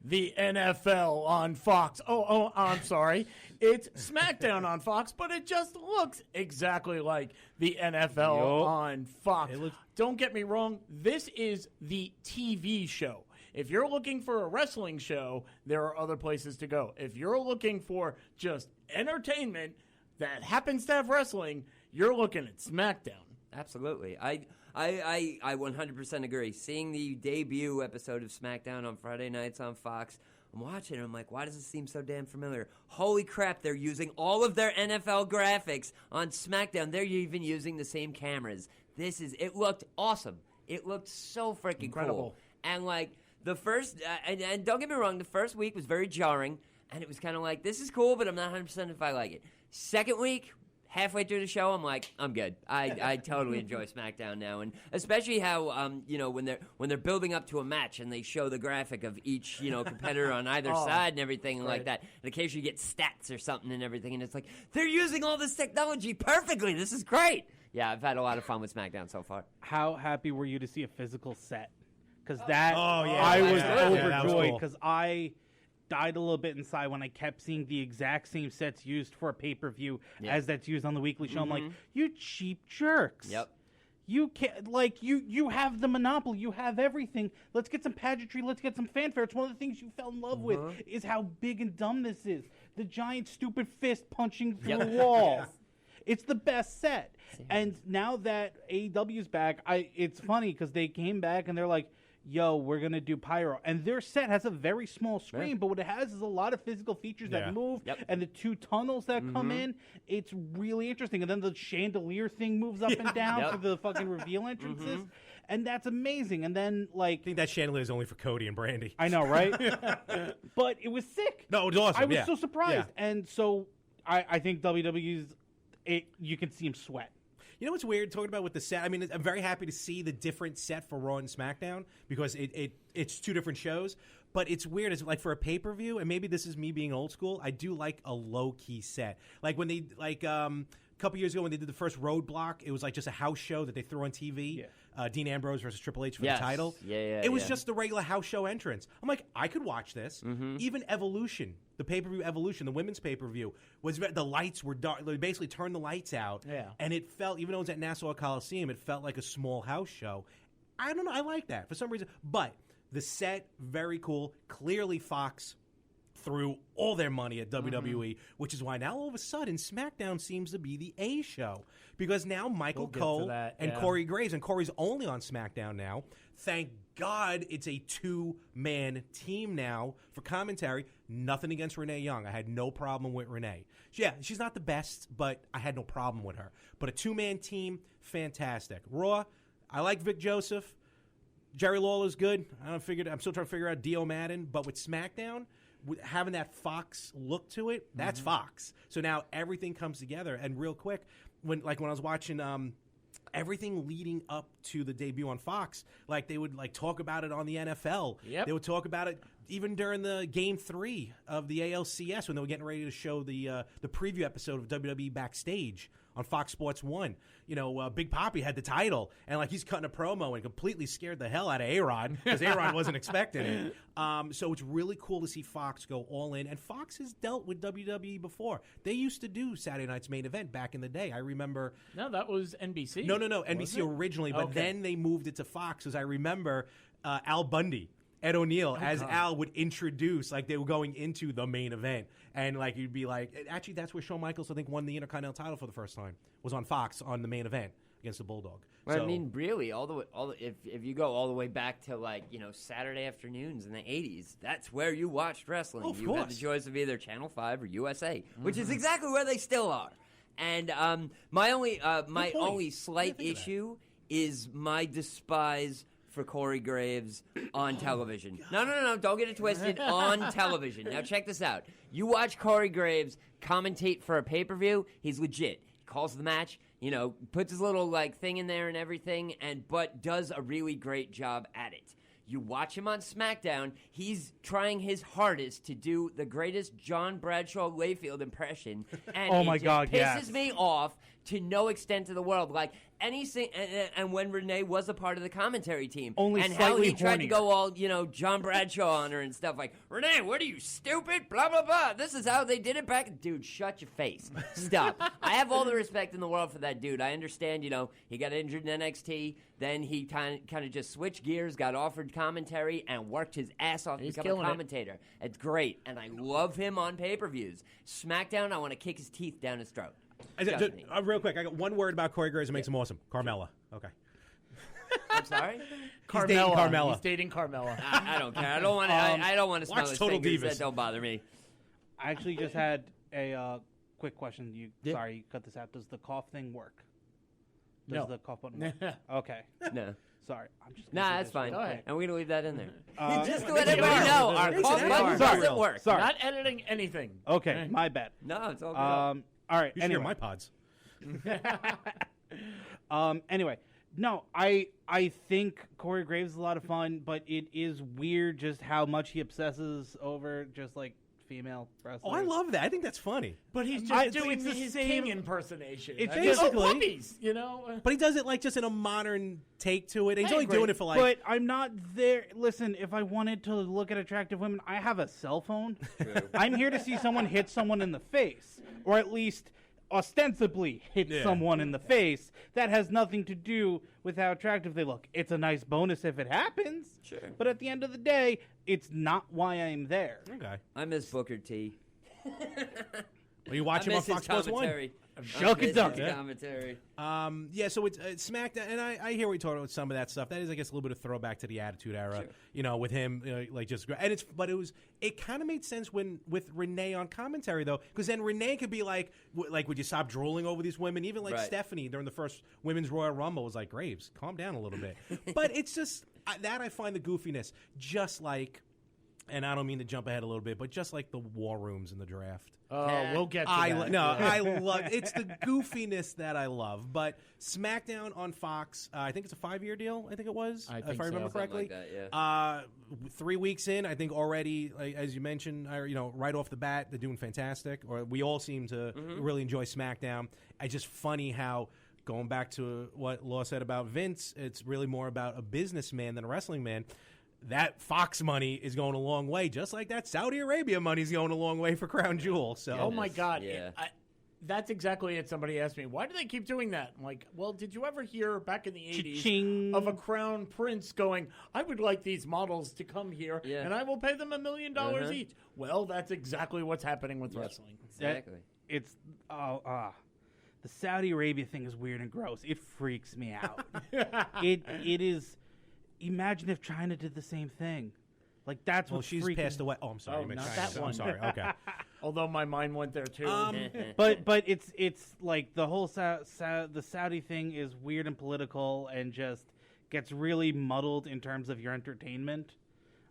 the NFL on Fox. Oh, I'm sorry. It's SmackDown on Fox, but it just looks exactly like the NFL on Fox. Don't get me wrong. This is the TV show. If you're looking for a wrestling show, there are other places to go. If you're looking for just entertainment that happens to have wrestling, you're looking at SmackDown. Absolutely. I 100% agree. Seeing the debut episode of SmackDown on Friday nights on Fox, I'm watching and I'm like, why does this seem so damn familiar? Holy crap, they're using all of their NFL graphics on SmackDown. They're even using the same cameras. It looked awesome. It looked so freaking cool. And like the first, and don't get me wrong, the first week was very jarring, and it was kind of like, this is cool, but I'm not 100% if I like it. Second week, halfway through the show, I'm like, I'm good. I totally enjoy SmackDown now, and especially how when they're building up to a match and they show the graphic of each competitor on either side and everything and like that. And occasionally you get stats or something and everything, and it's like they're using all this technology perfectly. This is great. Yeah, I've had a lot of fun with SmackDown so far. How happy were you to see a physical set? Because that I was overjoyed overjoyed because I died a little bit inside when I kept seeing the exact same sets used for a pay-per-view as that's used on the weekly show. I'm like, you cheap jerks. Yep. You can't, you have the monopoly. You have everything. Let's get some pageantry. Let's get some fanfare. It's one of the things you fell in love with is how big and dumb this is. The giant stupid fist punching through the wall. Yes. It's the best set. And now that AEW's back, it's funny because they came back and they're like, yo, we're going to do pyro. And their set has a very small screen, but what it has is a lot of physical features that move, and the two tunnels that come in. It's really interesting. And then the chandelier thing moves up and down for the fucking reveal entrances. And that's amazing. And then, I think that chandelier is only for Cody and Brandy. I know, right? But it was sick. No, it was awesome. I was so surprised. Yeah. And so I think WWE's, you can see him sweat. You know what's weird talking about with the set? I mean, I'm very happy to see the different set for Raw and SmackDown because it's two different shows. But it's weird. It's like for a pay-per-view, and maybe this is me being old school, I do like a low-key set. Like when they, a couple years ago when they did the first Roadblock, it was like just a house show that they threw on TV. Yeah. Dean Ambrose versus Triple H for the title. It was just the regular house show entrance. I'm like, I could watch this. Even Evolution, the pay-per-view Evolution, the women's pay-per-view, was the lights were dark. They basically turned the lights out. Yeah. And it felt, even though it was at Nassau Coliseum, it felt like a small house show. I don't know. I like that for some reason. But the set, very cool. Clearly Fox threw all their money at WWE, which is why now all of a sudden SmackDown seems to be the A show. Because now Michael Cole and Corey Graves, and Corey's only on SmackDown now. Thank God it's a two-man team now for commentary. Nothing against Renee Young. I had no problem with Renee. Yeah, she's not the best, but I had no problem with her. But a two-man team, fantastic. Raw, I like Vic Joseph. Jerry Lawler's good. I'm still trying to figure out Dio Madden. But with SmackDown, having that Fox look to it, that's Fox. So now everything comes together. And real quick, when I was watching everything leading up to the debut on Fox, they would talk about it on the NFL. Yep. They would talk about it even during the Game 3 of the ALCS when they were getting ready to show the preview episode of WWE Backstage on Fox Sports 1. Big Papi had the title, and he's cutting a promo and completely scared the hell out of A-Rod because A-Rod wasn't expecting it. So it's really cool to see Fox go all in, and Fox has dealt with WWE before. They used to do Saturday Night's Main Event back in the day. I remember. No, that was NBC. No, NBC originally, but then they moved it to Fox, as I remember Al Bundy. Ed O'Neill, as Al would introduce, they were going into the main event. And, you'd be actually, that's where Shawn Michaels, I think, won the Intercontinental title for the first time, was on Fox on the main event against the Bulldog. Well, I mean, really, if you go all the way back to, Saturday afternoons in the 80s, that's where you watched wrestling. Oh, of you course. had the choice of either Channel 5 or USA, which is exactly where they still are. And my only slight issue is my despise for Corey Graves on television. No, don't get it twisted. On television. Now check this out. You watch Corey Graves commentate for a pay-per-view, he's legit. He calls the match, puts his little thing in there and everything, but does a really great job at it. You watch him on SmackDown, he's trying his hardest to do the greatest John Bradshaw Layfield impression, and oh my God, pisses me off to no extent of the world. Anything, and when Renee was a part of the commentary team, only and how he tried to hornier. go all John Bradshaw on her and stuff Renee, what are you, stupid? Blah blah blah. This is how they did it back. Dude, shut your face. Stop. I have all the respect in the world for that dude. I understand. He got injured in NXT. Then he kind of just switched gears, got offered commentary, and worked his ass off to become a commentator. It's great, and I love him on pay-per-views. SmackDown, I want to kick his teeth down his throat. Real quick, I got one word about Corey Graves that makes him awesome. Carmella. Okay. I'm sorry? Carmella. He's dating Carmella. I don't care. I don't want to. I don't want to smell watch his Total fingers. Divas. That don't bother me. I actually just had a quick question. Sorry, you cut this out. Does the cough thing work? Does No. the cough button work? Okay. No. Sorry. I'm just gonna Nah, say that's this fine. real quick. And we're gonna leave that in there. Just to It's let everybody know, our It's cough an button hour. doesn't work. Sorry. Not editing anything. Okay, my bad. No, it's all good. All right. You should hear my pods. Anyway, no, I think Corey Graves is a lot of fun, but it is weird just how much he obsesses over just female wrestlers. Oh, I love that. I think that's funny. But he's I- just doing it's the his same- king impersonation. It's Just, basically- puppies, But he does it just in a modern take to it. He's I only agree. doing it for But I'm not there. Listen, if I wanted to look at attractive women, I have a cell phone. I'm here to see someone hit someone in the face, or at least ostensibly hit someone in the face. That has nothing to do with how attractive they look. It's a nice bonus if it happens. Sure. But at the end of the day, it's not why I'm there. Okay. I miss Booker T. Well, you watch I him on miss his Fox Sports 1. commentary. Shuck it I miss duck. his commentary. Yeah, so it's SmackDown, and I hear what you're talking about some of that stuff. That is, I guess, a little bit of throwback to the Attitude Era, with him, and it kind of made sense with Renee on commentary though, because then Renee could be like, would you stop drooling over these women? Even Right. Stephanie during the first Women's Royal Rumble was like, Graves, calm down a little bit. But it's just that I find the goofiness, just like. And I don't mean to jump ahead a little bit, but just like the war rooms in the draft. We'll get to I that. I love it's the goofiness that I love. But SmackDown on Fox, I think it's a 5-year deal. I think it was, I if think I remember so. correctly. Something like that, 3 weeks in, I think already, as you mentioned, right off the bat, they're doing fantastic. Or we all seem to really enjoy SmackDown. It's just funny how. Going back to what Law said about Vince, it's really more about a businessman than a wrestling man. That Fox money is going a long way, just like that Saudi Arabia money is going a long way for Crown Jewel. So, Oh my God! Yeah. That's exactly it. Somebody asked me, "Why do they keep doing that?" I'm like, "Well, did you ever hear back in the '80s Cha-ching. of a crown prince going, I would like these models to come here, and I will pay them $1 million each." Well, that's exactly what's happening with wrestling. Exactly. It's the Saudi Arabia thing is weird and gross. It freaks me out. It is. Imagine if China did the same thing. That's what she's freaking, passed away. Oh, I'm sorry. Oh, you meant not China. that one. I'm sorry. Okay. Although my mind went there too. But it's like the whole the Saudi thing is weird and political and just gets really muddled in terms of your entertainment.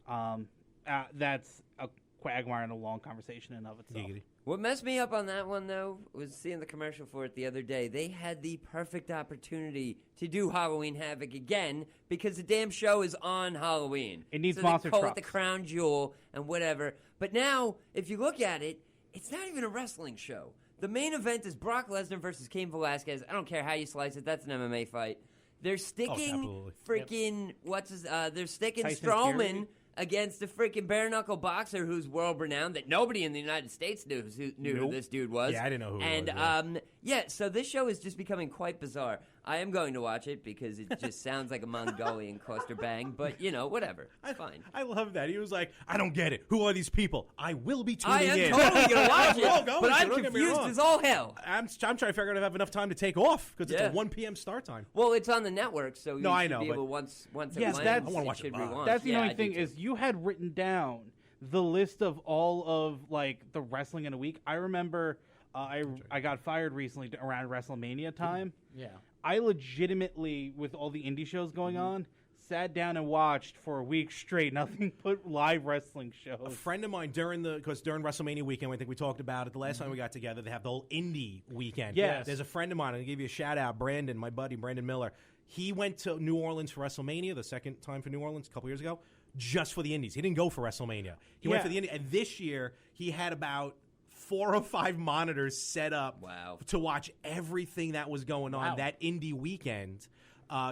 That's a quagmire and a long conversation in of itself. Giggity. What messed me up on that one, though, was seeing the commercial for it the other day. They had the perfect opportunity to do Halloween Havoc again because the damn show is on Halloween. It needs so monster they call trucks. it the Crown Jewel and whatever. But now, if you look at it, it's not even a wrestling show. The main event is Brock Lesnar versus Cain Velasquez. I don't care how you slice it. That's an MMA fight. They're sticking absolutely. freaking they're sticking Tyson Strowman Fury? against a freaking bare knuckle boxer who's world renowned that nobody in the United States knew who this dude was. Yeah, I didn't know who he and, was, so this show is just becoming quite bizarre. I am going to watch it because it just sounds like a Mongolian cluster bang, but whatever. It's fine. I love that. He was like, I don't get it. Who are these people? I will be tuning I am in. totally going to watch We're all it, going but to, I'm don't get me confused wrong. as all hell. I'm trying to figure out if I have enough time to take off because it's Yeah. a 1 p.m. start time. Well, it's on the network, so you I should know, be but- able once Yes, it that's- lands, I wanna watch should it be live. launched. That's the Yeah, only I do thing too. is you had written down the list of all of the wrestling in a week. I remember I got fired recently around WrestleMania time. Yeah. I legitimately, with all the indie shows going on, sat down and watched for a week straight nothing but live wrestling shows. A friend of mine during WrestleMania weekend, I think we talked about it the last time we got together, they have the whole indie weekend. Yes. There's a friend of mine, I'll give you a shout out, Brandon, my buddy, Brandon Miller. He went to New Orleans for WrestleMania, the second time for New Orleans a couple years ago, just for the indies. He didn't go for WrestleMania. He went for the indies. And this year, he had about 4 or 5 monitors set up to watch everything that was going on that indie weekend.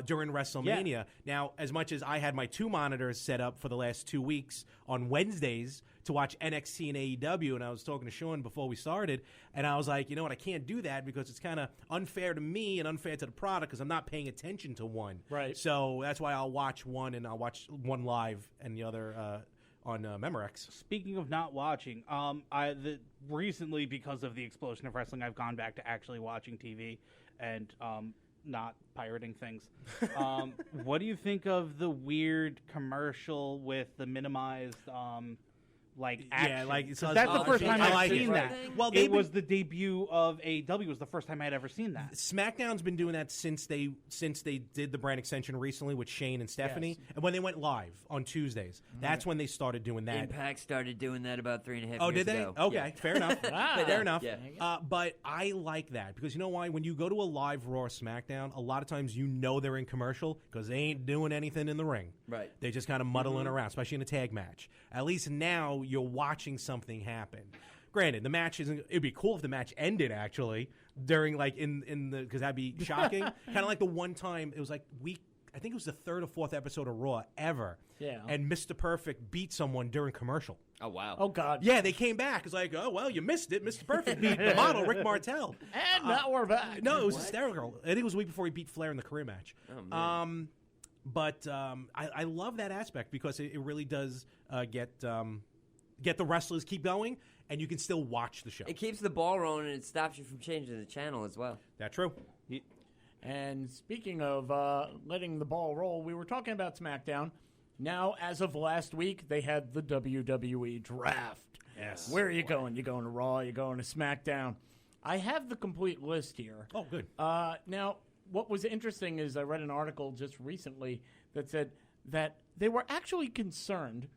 During WrestleMania. Yeah. Now, as much as I had my 2 monitors set up for the last 2 weeks on Wednesdays to watch NXT and AEW, and I was talking to Sean before we started, and I was like, you know what, I can't do that because it's kind of unfair to me and unfair to the product because I'm not paying attention to one. Right. So that's why I'll watch one, and I'll watch one live and the other on Memorex. Speaking of not watching, recently, because of the explosion of wrestling, I've gone back to actually watching TV and not pirating things. What do you think of the weird commercial with the minimized action? Yeah, like so that's the first time I've seen that. Well, it was the debut of AEW. Was the first time I'd ever seen that. SmackDown's been doing that since they did the brand extension recently with Shane and Stephanie, and when they went live on Tuesdays, that's when they started doing that. Impact started doing that about 3.5 years ago. Oh, did they? Okay, yeah. fair enough. Fair enough. Yeah. But I like that because you know why? When you go to a live Raw or SmackDown, a lot of times you know they're in commercial because they ain't doing anything in the ring. Right. They're just kind of muddling around, especially in a tag match. At least now you're watching something happen. Granted, the match isn't. It'd be cool if the match ended actually during in the because that'd be shocking. Kind of like the one time it was like I think it was the 3rd or 4th episode of Raw ever. Yeah. And Mr. Perfect beat someone during commercial. Oh wow. Oh god. Yeah, they came back. It's like, oh well, you missed it. Mr. Perfect beat the model Rick Martel. And now we're back. No, it was hysterical. I think it was a week before he beat Flair in the career match. Oh man. But I love that aspect because it really does get the wrestlers keep going, and you can still watch the show. It keeps the ball rolling, and it stops you from changing the channel as well. That's true. And speaking of letting the ball roll, we were talking about SmackDown. Now, as of last week, they had the WWE Draft. Yes. Where are you going? You going to Raw? You going to SmackDown? I have the complete list here. Oh, good. Now, what was interesting is I read an article just recently that said that they were actually concerned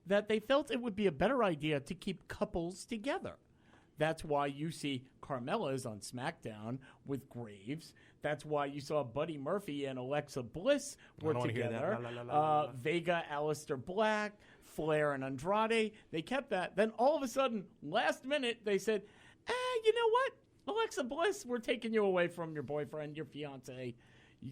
that they felt it would be a better idea to keep couples together. That's why you see Carmella is on SmackDown with Graves. That's why you saw Buddy Murphy and Alexa Bliss were together. Vega, Aleister Black, Flair, and Andrade. They kept that. Then all of a sudden, last minute, they said, you know what? Alexa Bliss, we're taking you away from your boyfriend, your fiance.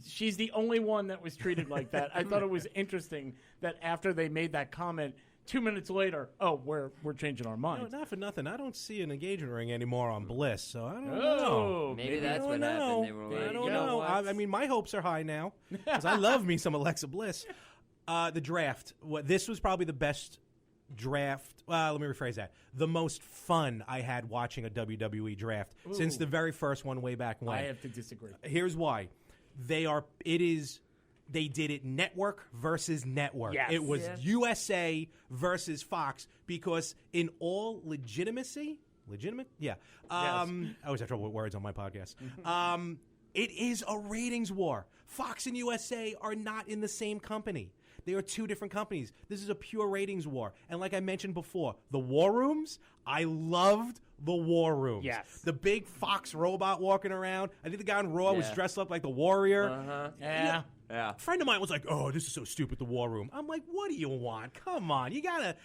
She's the only one that was treated like that. I thought it was interesting that after they made that comment, 2 minutes later, we're changing our minds. No, not for nothing. I don't see an engagement ring anymore on Bliss, so I don't know. Maybe that's what happened. They were like, I don't know. I mean, my hopes are high now because I love me some Alexa Bliss. The draft. This was probably the best draft. Well, let me rephrase that. The most fun I had watching a WWE draft since the very first one way back when. I have to disagree. Here's why. They did it network versus network. Yes. It was USA versus Fox because in all legitimate? Yeah. I always have trouble with words on my podcast. It is a ratings war. Fox and USA are not in the same company. They are 2 different companies. This is a pure ratings war. And like I mentioned before, the war rooms, I loved the war rooms. Yes. The big Fox robot walking around. I think the guy on Raw was dressed up like the Warrior. Uh-huh. Yeah. Yeah. A friend of mine was like, "Oh, this is so stupid, the war room." I'm like, "What do you want? Come on, you gotta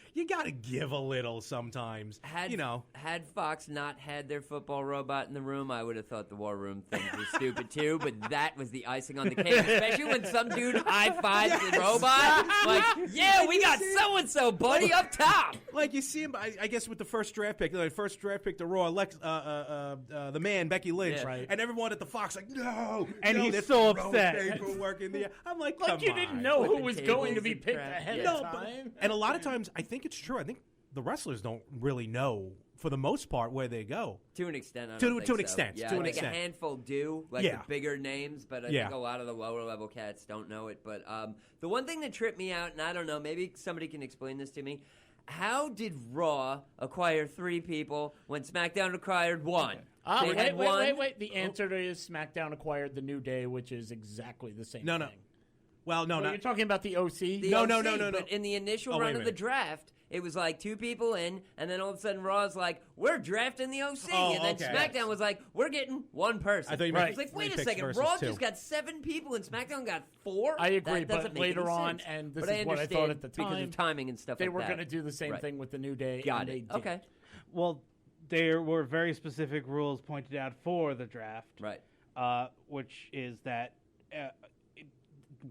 give a little sometimes." Had Fox not had their football robot in the room, I would have thought the war room things were stupid too. But that was the icing on the cake, especially when some dude high fives the robot. Like, yeah, we got so and so, buddy, up top. Like you see him, I guess with the first draft pick, the Raw, the man Becky Lynch, right. and everyone at the Fox like, no, and no, he's so upset. Paperwork in the, I'm like, Like you didn't know who was going to be picked ahead of but, time. and a lot of times, I think it's true. I think the wrestlers don't really know, for the most part, where they go. To an extent, I To don't an think extent, so. Yeah, to I an think extent. a handful do, like the bigger names, but I think a lot of the lower level cats don't know it. But the one thing that tripped me out, and I don't know, maybe somebody can explain this to me. How did Raw acquire 3 people when SmackDown acquired 1? Wait. The answer is SmackDown acquired the New Day, which is exactly the same thing. Well, no, You're talking about the OC? No. No. But in the initial Oh, wait run a of the minute. draft, it was like 2 people in, and then all of a sudden Raw's like, we're drafting the OC. Oh, and then okay. SmackDown was like, we're getting 1 person. I thought you It meant was like, 3 wait a picks second, versus Raw 2. just got 7 people, and SmackDown got 4? I agree, That but doesn't make later any on, sense. and this But is what I thought at the because time, of timing and stuff they like were that. going to do the same Right. thing with the New Day. Got and they it. didn't. Okay. Well, there were very specific rules pointed out for the draft, Right. which is that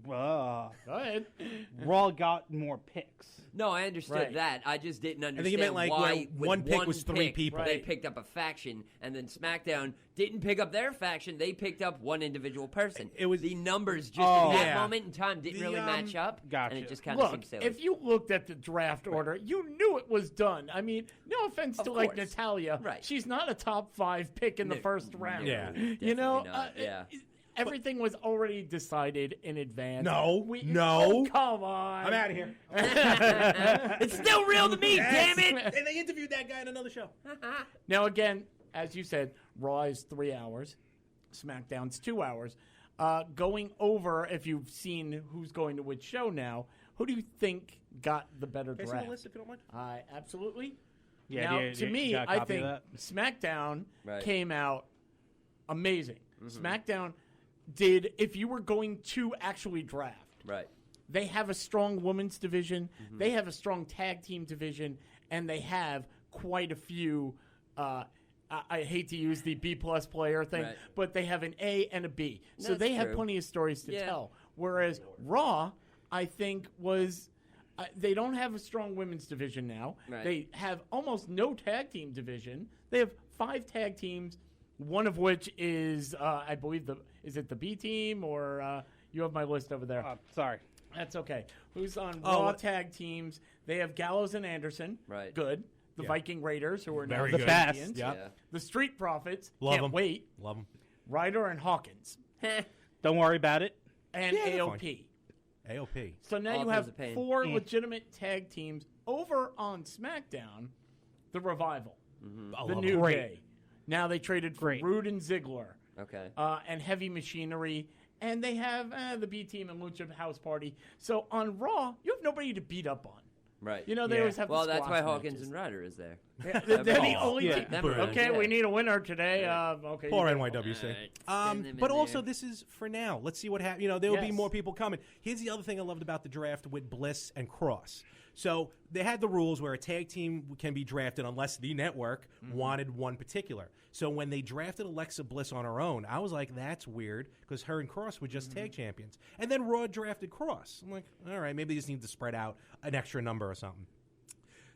Go ahead. Raw got more picks. No, I understood Right. that. I just didn't think understand you meant, like, why where with one pick was 3 pick, people. They Right. picked up a faction, and then SmackDown didn't pick up their faction. They picked up 1 individual person. It was- the numbers just Oh. in that Yeah. moment in time didn't The, really match up, and Gotcha. it just kind of Look, seemed silly. if you looked at the draft order, you knew it was done. I mean, no offense Of to like course. Natalia, Right. she's not a top 5 pick in the No, first round. Yeah. You know, definitely not, yeah. everything was already decided in advance. No. Oh, come on. I'm out of here. It's still real to me, damn it! And they interviewed that guy in another show. Now, again, as you said, Raw is 3 hours, SmackDown's 2 hours. Going over, if you've seen who's going to which show now, who do you think got the better Can I see draft? the list if you don't mind? Absolutely. Yeah, Now, do you- to you me, got a I copy of think that? SmackDown Right. came out amazing. Mm-hmm. SmackDown did, if you were going to actually draft, Right. they have a strong women's division, Mm-hmm. they have a strong tag team division, and they have quite a few. I hate to use the B+ player thing, Right. but they have an A and a B, so That's they have true. plenty of stories to Yeah. tell. Whereas Raw, I think, was they don't have a strong women's division now. Right. They have almost no tag team division. They have 5 tag teams, one of which is I believe is it the B team or you have my list over there. Sorry. That's okay. Who's on Oh, Raw tag teams? They have Gallows and Anderson. Right. Good. The Viking Raiders, who are now Very the good. champions. Yeah. Yeah. The Street Profits. Love can't 'em. wait. Love him. Ryder and Hawkins. Don't worry about it. And Yeah, they're AOP. AOP. So now you Authors have of Pain. 4 legitimate tag teams over on SmackDown. The Revival. I The love New 'em. Day. Now they traded for Great. Rude and Ziggler. Okay. And Heavy Machinery. And they have the B Team and Lucha House Party. So on Raw, you have nobody to beat up on. Right. You know, they Yeah. always have Well, the that's why squash Hawkins matches. and Ryder is there. Yeah, they're the Oh, only yeah. team. Them guys, Okay, yeah. we need a winner today. Okay, Poor you go. NYWC. Send them But in also, there. this is for now. Let's see what happens. You know, there will be Yes. more people coming. Here's the other thing I loved about the draft with Bliss and Cross. So they had the rules where a tag team can be drafted unless the network wanted one particular. So when they drafted Alexa Bliss on her own, I was like, that's weird because her and Cross were just tag champions. And then Raw drafted Cross. I'm like, all right, maybe they just need to spread out an extra number or something.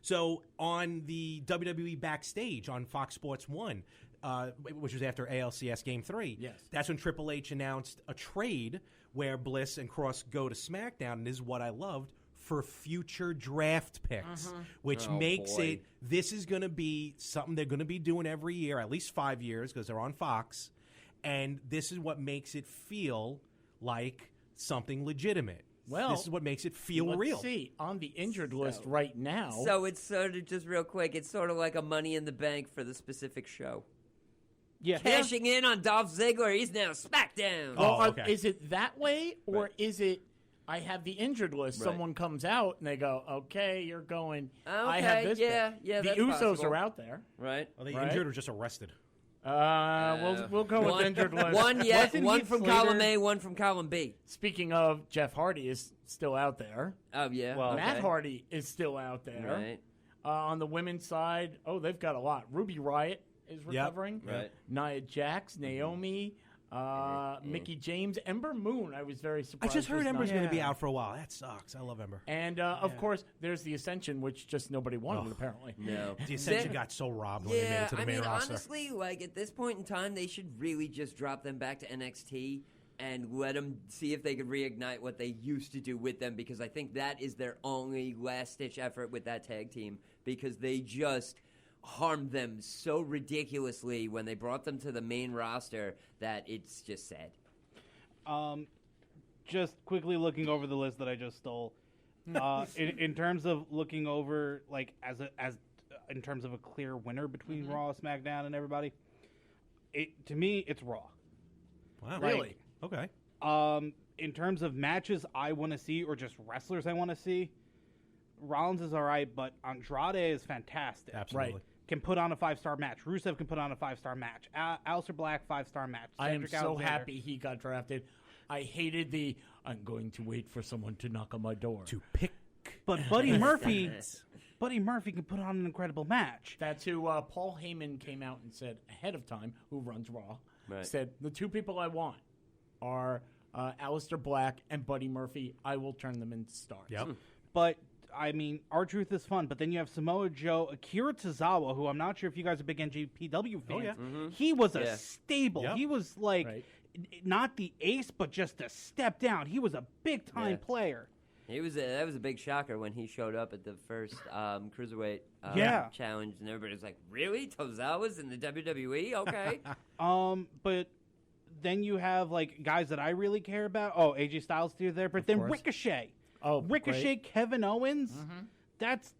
So on the WWE Backstage on Fox Sports 1, which was after ALCS Game 3, Yes. that's when Triple H announced a trade where Bliss and Cross go to SmackDown, and this is what I loved, for future draft picks, which Oh, makes boy. it, this is going to be something they're going to be doing every year, at least 5 years, because they're on Fox, and this is what makes it feel like something legitimate. Well, this is what makes it feel Let's real. see. On the injured list right now. So it's sort of, just real quick, it's sort of like a Money in the Bank for the specific show. Yeah. Cashing in on Dolph Ziggler, he's now SmackDown. Oh, okay. Is it that way, or Right. is it I have the injured list? Right. Someone comes out and they go, okay, you're going. I Okay, have this. yeah, pick." yeah, The that's Usos possible. are out there. Right? Are they Right. injured or just arrested? We'll go with one, injured list. One, yeah, Wasn't one Heath from Slater- column A, one from column B. Speaking of, Jeff Hardy is still out there. Oh, yeah. Well, okay. Matt Hardy is still out there. Right. On the women's side, they've got a lot. Ruby Riott is recovering. Right. Nia Jax, Naomi, Mickey James, Ember Moon. I was very I surprised. just heard was Ember's not- going to be out for a while. That sucks. I love Ember. And of course, there's the Ascension, which just nobody wanted apparently. No. The Ascension got so robbed when they made Yeah, it to the I main mean, roster. honestly, like, at this point in time, they should really just drop them back to NXT and let them see if they could reignite what they used to do with them, because I think that is their only last-ditch effort with that tag team, because they just harmed them so ridiculously when they brought them to the main roster that it's just sad. Just quickly looking over the list that I just stole. In terms of looking over, like in terms of a clear winner between Raw, SmackDown, and everybody, to me, it's Raw. Wow, Really? Okay. In terms of matches I want to see, or just wrestlers I want to see, Rollins is all right, but Andrade is fantastic. Absolutely. Right. Can put on a 5-star match. Rusev can put on a 5-star match. Aleister Black, 5-star match. I am Cedric so Alexander. happy he got drafted. I hated I'm going to wait for someone to knock on my door. To pick. But Buddy Murphy can put on an incredible match. That's who Paul Heyman came out and said ahead of time, who runs Raw, Right. said, the two people I want are Aleister Black and Buddy Murphy. I will turn them into stars. Yep. But, I mean, R-Truth is fun. But then you have Samoa Joe, Akira Tozawa, who I'm not sure if you guys are big NJPW fans. Oh, yeah. He was a Yeah. stable. Yep. He was like, Right. not the ace, but just a step down. He was a big-time Yeah. player. That was a big shocker when he showed up at the first cruiserweight challenge, and everybody was like, "Really, Tozawa's in the WWE? Okay." But then you have like guys that I really care about. Oh, AJ Styles through there, but then course. Ricochet. Oh, Ricochet, great. Kevin Owens. That's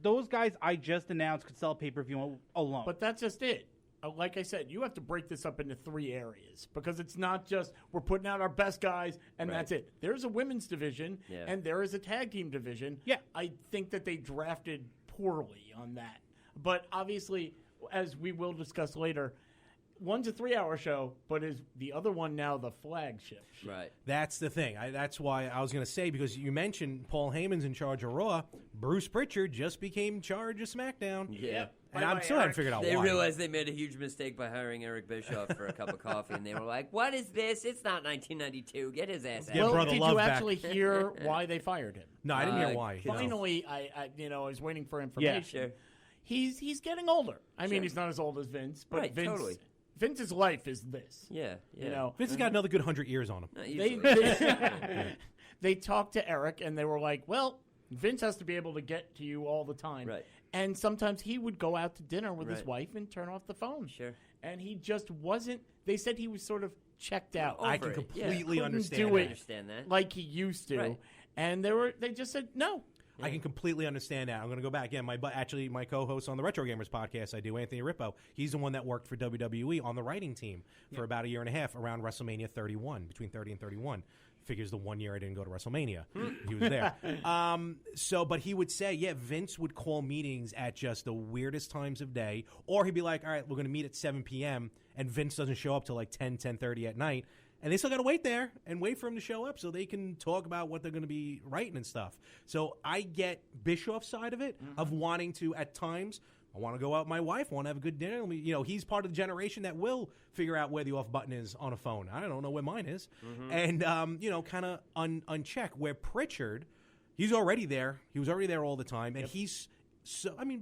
those guys I just announced could sell pay-per-view alone. But that's just it. Like I said, you have to break this up into 3 areas because it's not just we're putting out our best guys and Right. that's it. There's a women's division and there is a tag team division. Yeah. I think that they drafted poorly on that. But obviously, as we will discuss later, one's a 3-hour show, but is the other one now the flagship show? Right. That's the thing. That's why I was going to say, because you mentioned Paul Heyman's in charge of Raw. Bruce Pritchard just became charge of SmackDown. Yeah. And I'm still haven't figured out They why. realized they made a huge mistake by hiring Eric Bischoff for a cup of coffee, and they were like, "What is this? It's not 1992. Get his ass out." Yeah, Well, Brother did Love you back. actually hear why they fired him? No, I didn't hear why. Finally, I was waiting for information. Sure. He's getting older. I mean, Sure. he's not as old as Vince, but Right, Vince, totally. Vince's life is this. Yeah. You know, Vince has got another good 100 years on him. Not they usually. they talked to Eric and they were like, "Well, Vince has to be able to get to you all the time." Right. And sometimes he would go out to dinner with his Right. wife and turn off the phone. Sure. And he just wasn't. They said he was sort of checked out. Over I can it, yeah. completely Couldn't understand do that. it Understand that. like he used to. Right. And they just said no. I can completely understand that. I'm going to go back. Yeah, my co-host on the Retro Gamers podcast, I do, Anthony Rippo. He's the one that worked for WWE on the writing team for about a year and a half around WrestleMania 31, between 30 and 31. Figures the 1 year I didn't go to WrestleMania. He was there. But he would say, yeah, Vince would call meetings at just the weirdest times of day, or he'd be like, all right, we're going to meet at 7 p.m., and Vince doesn't show up till like 10:30 at night. And they still got to wait there and wait for him to show up so they can talk about what they're going to be writing and stuff. So I get Bischoff's side of it, of wanting to, at times, I want to go out with my wife, I want to have a good dinner. He's part of the generation that will figure out where the off button is on a phone. I don't know where mine is. And, kind of uncheck. Where Pritchard, he's already there. He was already there all the time. And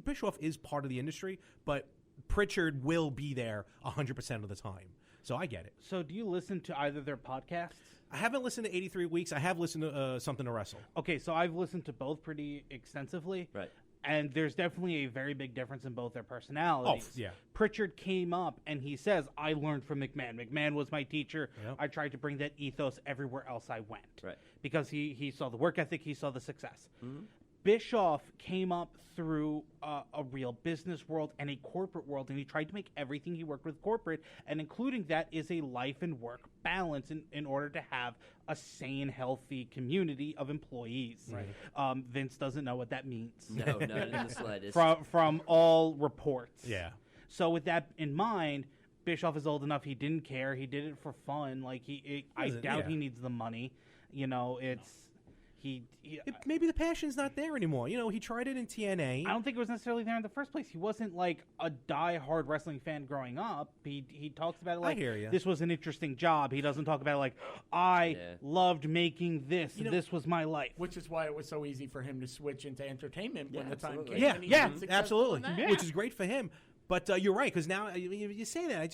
Bischoff is part of the industry, but Pritchard will be there 100% of the time. So I get it. So do you listen to either their podcasts? I haven't listened to 83 Weeks. I have listened to Something to Wrestle. Okay, so I've listened to both pretty extensively. Right. And there's definitely a very big difference in both their personalities. Oh, yeah. Pritchard came up and he says, I learned from McMahon. McMahon was my teacher. Yep. I tried to bring that ethos everywhere else I went. Right. Because he saw the work ethic, he saw the success. Bischoff came up through a real business world and a corporate world, and he tried to make everything he worked with corporate, and including that is a life and work balance in order to have a sane, healthy community of employees. Right. Vince doesn't know what that means. No, not in the slightest. From all reports. Yeah. So with that in mind, Bischoff is old enough. He didn't care. He did it for fun. Like I doubt he needs the money. Maybe the passion's not there anymore. He tried it in TNA. I don't think it was necessarily there in the first place. He wasn't like a die-hard wrestling fan growing up. He talks about it like, I hear ya. this was an interesting job. He doesn't talk about it like, I loved making this. This was my life. Which is why it was so easy for him to switch into entertainment when the time absolutely. came. Yeah, and he yeah, was successful absolutely. in that. Which is great for him. But you're right, because now you say that. I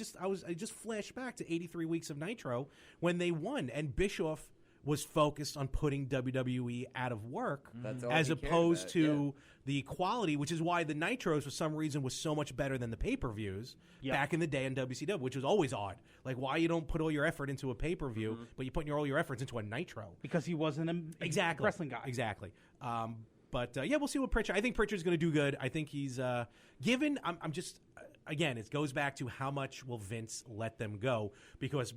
just flashed back to 83 Weeks of Nitro when they won, and Bischoff was focused on putting WWE out of work That's all as he cared opposed about, to the quality, which is why the Nitros, for some reason, was so much better than the pay-per-views back in the day in WCW, which was always odd. Like, why you don't put all your effort into a pay-per-view, but you put all your efforts into a Nitro. Because he wasn't a wrestling guy. Exactly. But we'll see what Pritchard. I think Pritchard's going to do good. I think he's given. I'm just again. It goes back to how much will Vince let them go, because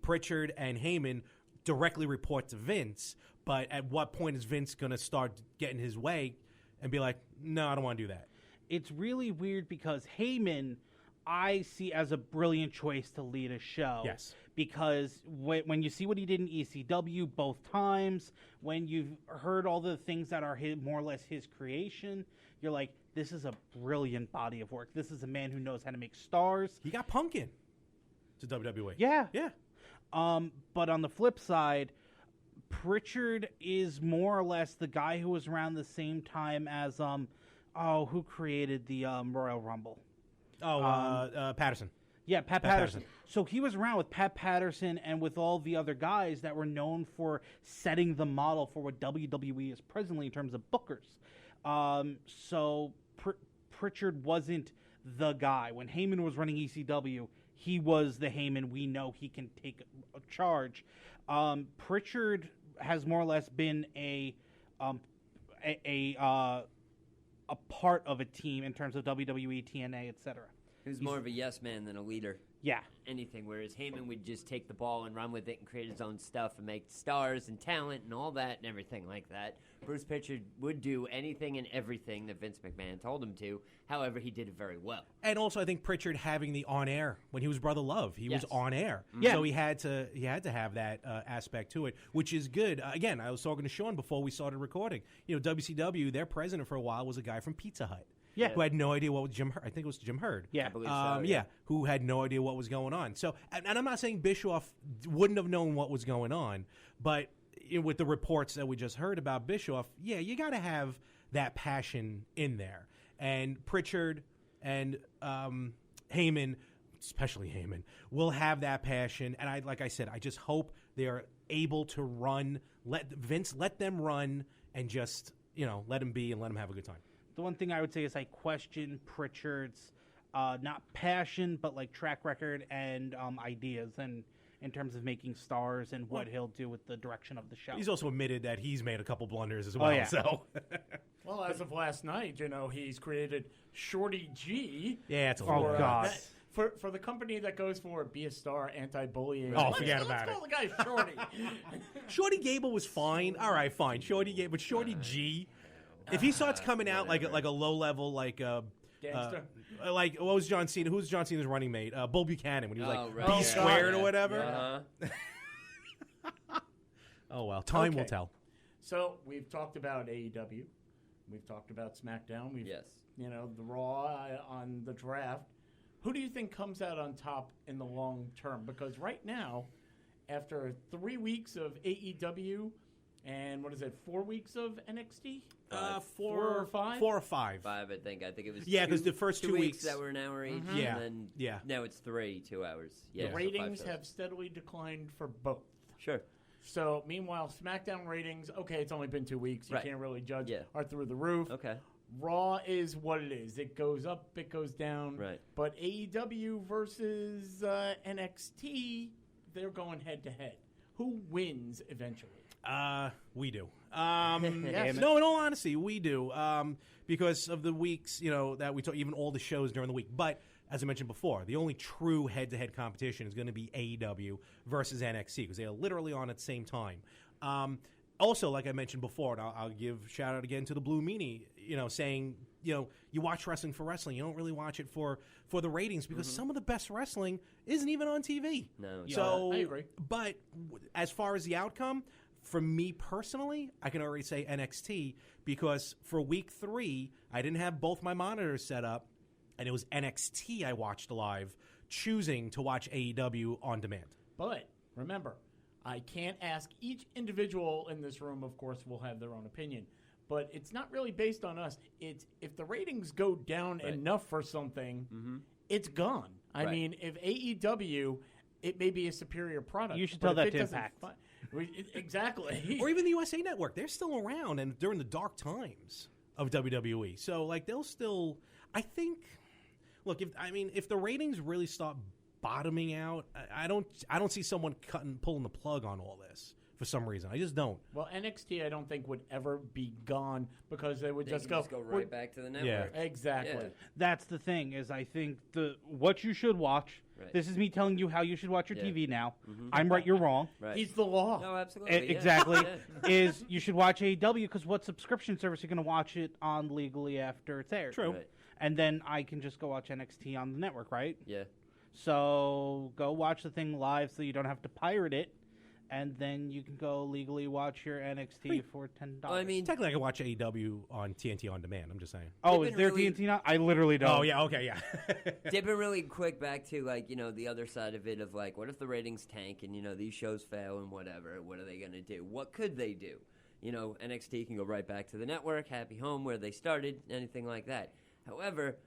Pritchard and Heyman directly report to Vince. But at what point is Vince going to start getting his way and be like, no, I don't want to do that? It's really weird because Heyman, I see as a brilliant choice to lead a show. Yes. Because when you see what he did in ECW both times, when you've heard all the things that are more or less his creation, you're like, this is a brilliant body of work. This is a man who knows how to make stars. He got Punkin to WWE. Yeah. Yeah. But on the flip side, Pritchard is more or less the guy who was around the same time as, who created the Royal Rumble? Patterson. Yeah, Pat Patterson. So he was around with Pat Patterson and with all the other guys that were known for setting the model for what WWE is presently in terms of bookers. So Pritchard wasn't the guy. When Heyman was running ECW, he was the Heyman. We know he can take a charge. Pritchard has more or less been a part of a team in terms of WWE, TNA, etc. He was more of a yes man than a leader. Yeah. Anything, whereas Heyman would just take the ball and run with it and create his own stuff and make stars and talent and all that and everything like that. Bruce Pritchard would do anything and everything that Vince McMahon told him to. However, he did it very well. And also, I think Pritchard having the on air when he was Brother Love, he was on air, so he had to have that aspect to it, which is good. Again, I was talking to Sean before we started recording. WCW, their president for a while was a guy from Pizza Hut. Yeah. Who had no idea what was Jim Herd. I think it was Jim Herd. Yeah. I believe so, who had no idea what was going on. So, and I'm not saying Bischoff wouldn't have known what was going on, but with the reports that we just heard about Bischoff, you got to have that passion in there. And Pritchard and Heyman, especially Heyman, will have that passion. And like I said, I just hope they are able to run, let them run and just, let them be and let them have a good time. The one thing I would say is I question Pritchard's not passion, but like track record and ideas, and in terms of making stars and what he'll do with the direction of the show. He's also admitted that he's made a couple blunders as well. yeah. So, well, as of last night, he's created Shorty G. Yeah, it's a Oh little God. For the company that goes for be a star, anti-bullying. Forget about Let's call the guy Shorty. Shorty Gable was fine. All right, fine. Shorty Gable, but Shorty G. If he starts coming out like a low level Gangster. Like what was John Cena? Who's John Cena's running mate? Bull Buchanan when he was right. B squared or whatever. Uh-huh. Oh well, time will tell. So we've talked about AEW, we've talked about SmackDown, we've the Raw on the draft. Who do you think comes out on top in the long term? Because right now, after 3 weeks of AEW. And 4 weeks of NXT? 4 or 5? 4 or 5. 5, I think. I think it was because the first 2 weeks that were an hour each. Yeah. And then now it's 2 hours. Yeah, The ratings have steadily declined for both. Sure. So, meanwhile, SmackDown ratings, okay, it's only been 2 weeks. You can't really judge, are through the roof. Okay. Raw is what it is. It goes up, it goes down. Right. But AEW versus NXT, they're going head-to-head. Who wins eventually? We do. Yes. No, in all honesty, we do. Because of the weeks, that we talk, even all the shows during the week. But as I mentioned before, the only true head-to-head competition is going to be AEW versus NXT because they are literally on at the same time. Also, like I mentioned before, and I'll give shout out again to the Blue Meanie, saying, you watch wrestling for wrestling. You don't really watch it for the ratings because some of the best wrestling isn't even on TV. No. So, I agree. But as far as the outcome, for me personally, I can already say NXT because for week 3, I didn't have both my monitors set up, and it was NXT I watched live, choosing to watch AEW on demand. But remember, I can't ask each individual in this room, of course, will have their own opinion. But it's not really based on us. It's if the ratings go down enough for something, it's gone. I mean, if AEW it may be a superior product. You should but tell if that it to doesn't Impact. Exactly. Or even the USA Network. They're still around and during the dark times of WWE. So, like, they'll still, I think, look, if the ratings really start bottoming out, I don't see someone pulling the plug on all this for some reason. I just don't. Well, NXT I don't think would ever be gone because they would just go right back to the network. Yeah. Exactly. Yeah. That's the thing, is I think what you should watch. Right. This is me telling you how you should watch your Yeah. TV now. I'm right, you're wrong. Right. He's the law. No, absolutely. yeah. Exactly. Yeah. Is you should watch AEW because what subscription service are you going to watch it on legally after it's aired? True. Right. And then I can just go watch NXT on the network, right? Yeah. So go watch the thing live so you don't have to pirate it. And then you can go legally watch your NXT for $10. Well, I mean, Technically, I can watch AEW on TNT On Demand. I'm just saying. oh, they've is been there really- TNT now? I literally don't. Oh, yeah. Okay, yeah. dipping really quick back to, like, the other side of it of, like, what if the ratings tank and, these shows fail and whatever? What are they going to do? What could they do? NXT can go right back to the network, happy home where they started, anything like that. However,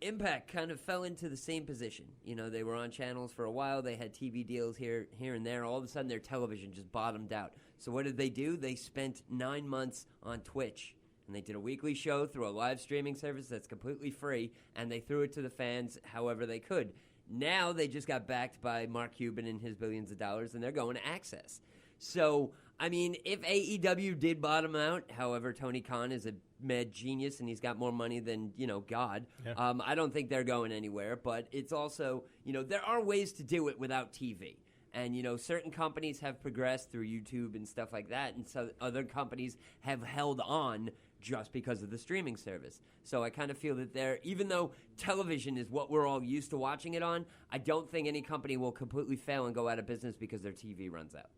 Impact kind of fell into the same position. They were on channels for a while. They had TV deals here and there. All of a sudden, their television just bottomed out. So what did they do? They spent 9 months on Twitch, and they did a weekly show through a live streaming service that's completely free, and they threw it to the fans however they could. Now they just got backed by Mark Cuban and his billions of dollars, and they're going to Access. So, I mean, if AEW did bottom out, however, Tony Khan is a mad genius and he's got more money than, God. Yeah. I don't think they're going anywhere, but it's also, there are ways to do it without TV. And, certain companies have progressed through YouTube and stuff like that, and so other companies have held on just because of the streaming service. So I kind of feel that even though television is what we're all used to watching it on, I don't think any company will completely fail and go out of business because their TV runs out.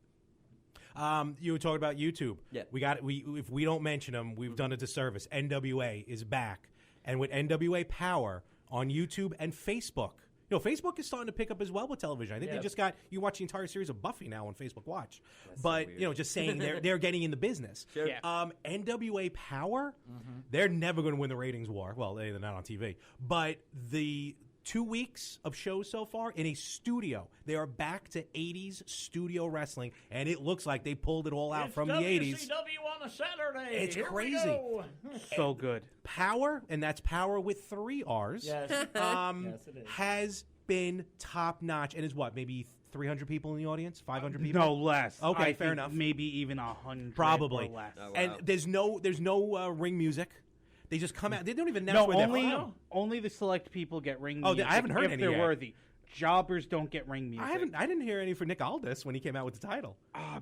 You were talking about YouTube. Yeah. If we don't mention them, we've done a disservice. NWA is back, and with NWA Power on YouTube and Facebook. Facebook is starting to pick up as well with television. I think they just you watch the entire series of Buffy now on Facebook Watch. That's but so weird. just saying they're getting in the business. Sure. Yeah. NWA Power, they're never going to win the ratings war. Well, they're not on TV, but the 2 weeks of shows so far in a studio. They are back to 80s studio wrestling, and it looks like they pulled it all out from the 80s. WCW on a Saturday. It's Here we crazy. go. So good. Power, and that's Power with 3 R's, Yes. Yes, it is. has been top-notch. And is what, maybe 300 people in the audience? 500 people? No less. Okay, I fair think enough. Maybe even 100 Probably. or less. Oh, wow. And there's no ring music. They just come out. They don't even announce No, where they're only from. only the select people get ring Oh, music. I haven't heard if any they're yet. worthy. Jobbers don't get ring music. I didn't hear any for Nick Aldis when he came out with the title.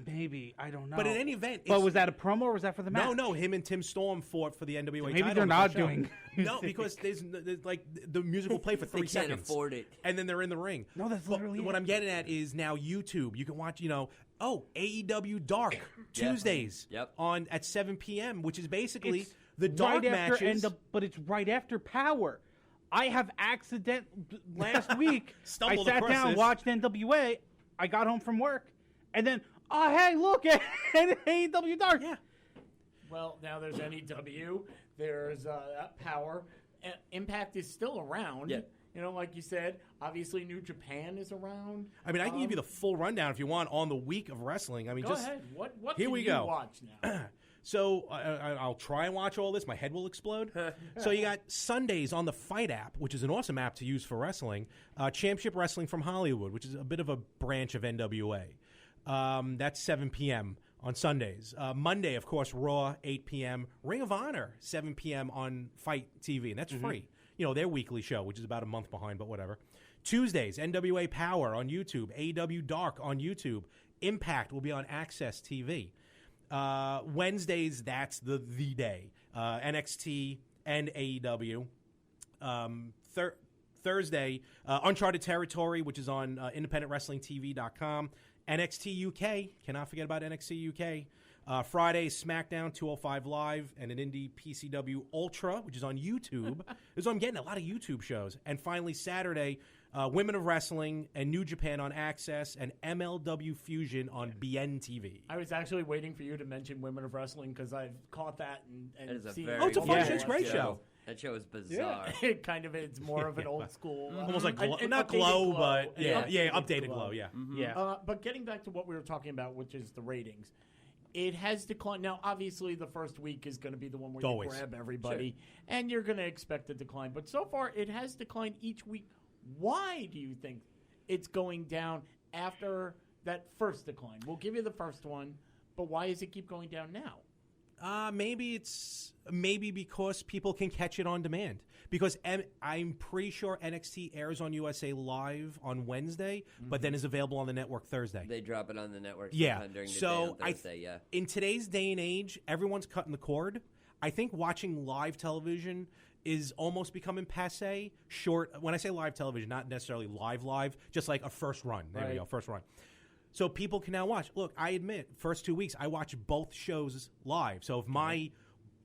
Maybe. I don't know. But in any event, But was that a promo or was that for the match? No, him and Tim Storm fought for the NWA Maybe title. they're on the not show. doing No, because there's like the music will play for 3 They can't seconds. afford it. And then they're in the ring. No, that's But literally what it. I'm getting at is now YouTube. You can watch, AEW Dark Tuesdays Yep. on at 7 p.m., which is basically It's the dark right after matches. but it's right after Power. I have last week. I Stumbled sat across down, this. watched NWA. I got home from work, and then hey, look at AEW Dark. Yeah. Well, now there's NEW. There's Power. Impact is still around. Yeah. Like you said, obviously New Japan is around. I mean, I can give you the full rundown if you want on the week of wrestling. I mean, Go just ahead. What here can we you go. watch now? So I'll try and watch all this. My head will explode. So you got Sundays on the Fight app, which is an awesome app to use for wrestling. Championship Wrestling from Hollywood, which is a bit of a branch of NWA. That's 7 p.m. on Sundays. Monday, of course, Raw, 8 p.m. Ring of Honor, 7 p.m. on Fight TV, and that's free. Their weekly show, which is about a month behind, but whatever. Tuesdays, NWA Power on YouTube. AEW Dark on YouTube. Impact will be on Access TV. Wednesdays, that's the day. NXT and AEW. Thursday, Uncharted Territory, which is on independentwrestlingtv.com. NXT UK, cannot forget about NXT UK. Friday, SmackDown 205 Live and an indie PCW Ultra, which is on YouTube. So I'm getting a lot of YouTube shows. And finally, Saturday, Women of Wrestling and New Japan on Access and MLW Fusion on BN TV. I was actually waiting for you to mention Women of Wrestling because I've caught that and It is a seen very Oh, it's a fun Yeah. show. It's a great show. That show is bizarre. It kind of is more of an old school, almost like an not updated Glow, but updated updated Glow. Yeah. Yeah. But getting back to what we were talking about, which is the ratings, it has declined. Now, obviously, the first week is going to be the one where Always. you grab everybody, and you're going to expect a decline. But so far, it has declined each week. Why do you think it's going down after that first decline? We'll give you the first one, but why does it keep going down now? Maybe because people can catch it on demand. Because I'm pretty sure NXT airs on USA Live on Wednesday, but then is available on the network Thursday. They drop it on the network Yeah. sometime during the So day on Thursday, in today's day and age, everyone's cutting the cord. I think watching live television is almost becoming passé. Short. When I say live television, not necessarily live, just like a first run. There we go, first run. So people can now watch. Look, I admit, first 2 weeks, I watch both shows live. So if my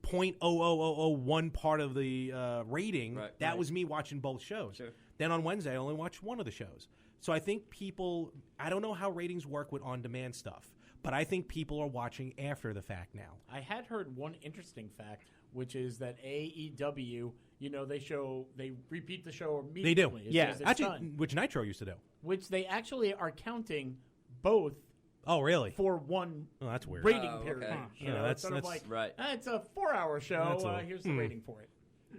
0.00001 part of the rating, that was me watching both shows. Sure. Then on Wednesday, I only watched one of the shows. So I think people, I don't know how ratings work with on-demand stuff, but I think people are watching after the fact now. I had heard one interesting fact, which is that AEW, they repeat the show They immediately. do. As Yeah. soon as it's Actually, done, which Nitro used to do. which they actually are counting both Oh, really? for one Oh, that's weird. rating Oh, okay. period. Huh. Yeah, It's sort of like, right. It's a 4-hour show. That's a- Here's the rating for it.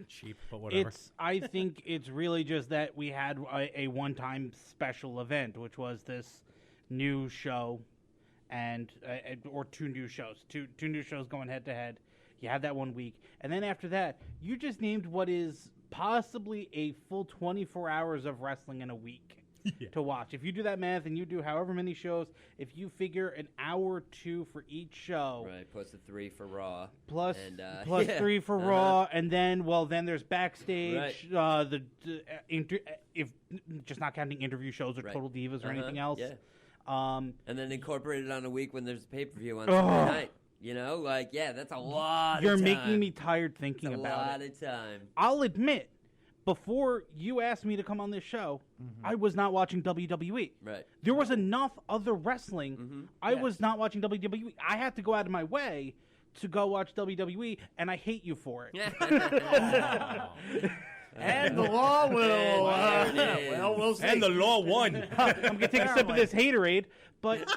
Cheap, but whatever. I think it's really just that we had a one-time special event, which was this new show, or two new shows, two new shows going head-to-head. You had that 1 week, and then after that, you just named what is possibly a full 24 hours of wrestling in a week. To watch. If you do that math and you do however many shows, if you figure an hour or two for each show, Right, plus the 3 for Raw. plus And, 3 for Raw, and then there's backstage. Right. If just not counting interview shows or Total Divas or anything else. Yeah. And then incorporate it on a week when there's a pay-per-view on Oh. Sunday night. That's a lot You're of time. making me tired thinking It's a about lot it. of time. I'll admit, before you asked me to come on this show, I was not watching WWE. Right. There was enough other wrestling. I was not watching WWE. I had to go out of my way to go watch WWE, and I hate you for it. And the law will. We'll see. And the law won. I'm going to take a sip of this haterade, but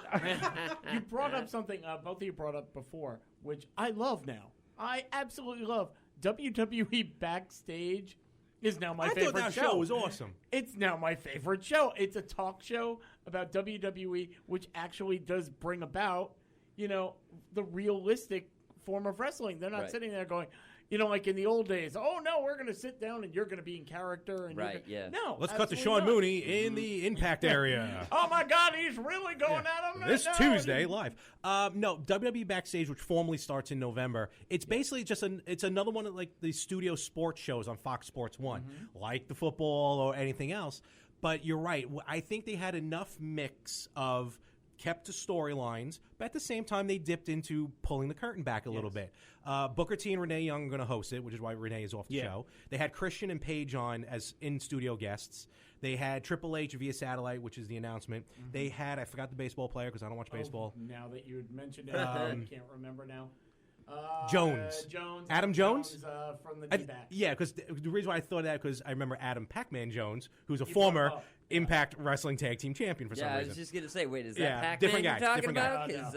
You brought up something both of you brought up before, which I love now. I absolutely love. WWE Backstage is now my favorite I thought that show was awesome. It's now my favorite show. It's a talk show about WWE, which actually does bring about, the realistic form of wrestling. They're not sitting there going, like in the old days, oh, no, we're going to sit down and you're going to be in character. And Right, yeah. No. Let's cut to absolutely Sean not. Mooney in the Impact area. Oh, my God, he's really going at him This right now. Tuesday, live. No, WWE Backstage, which formally starts in November, it's basically just it's another one of like the studio sports shows on Fox Sports 1, like the football or anything else. But you're right. I think they had enough mix of kept to storylines, but at the same time they dipped into pulling the curtain back a little bit. Booker T and Renee Young are going to host it, which is why Renee is off the show. They had Christian and Paige on as in-studio guests. They had Triple H via satellite, which is the announcement. They had, I forgot the baseball player because I don't watch baseball. Now that you had mentioned it, I can't remember now. Jones. Adam Jones? From the D-back. Yeah, because the reason why I thought of that because I remember Adam Pac-Man Jones, who's a former Impact Wrestling Tag Team Champion for some reason. I was just going to say, wait, is that Yeah, Pac-Man different you're guy, talking different guy. about? No, 'Cause,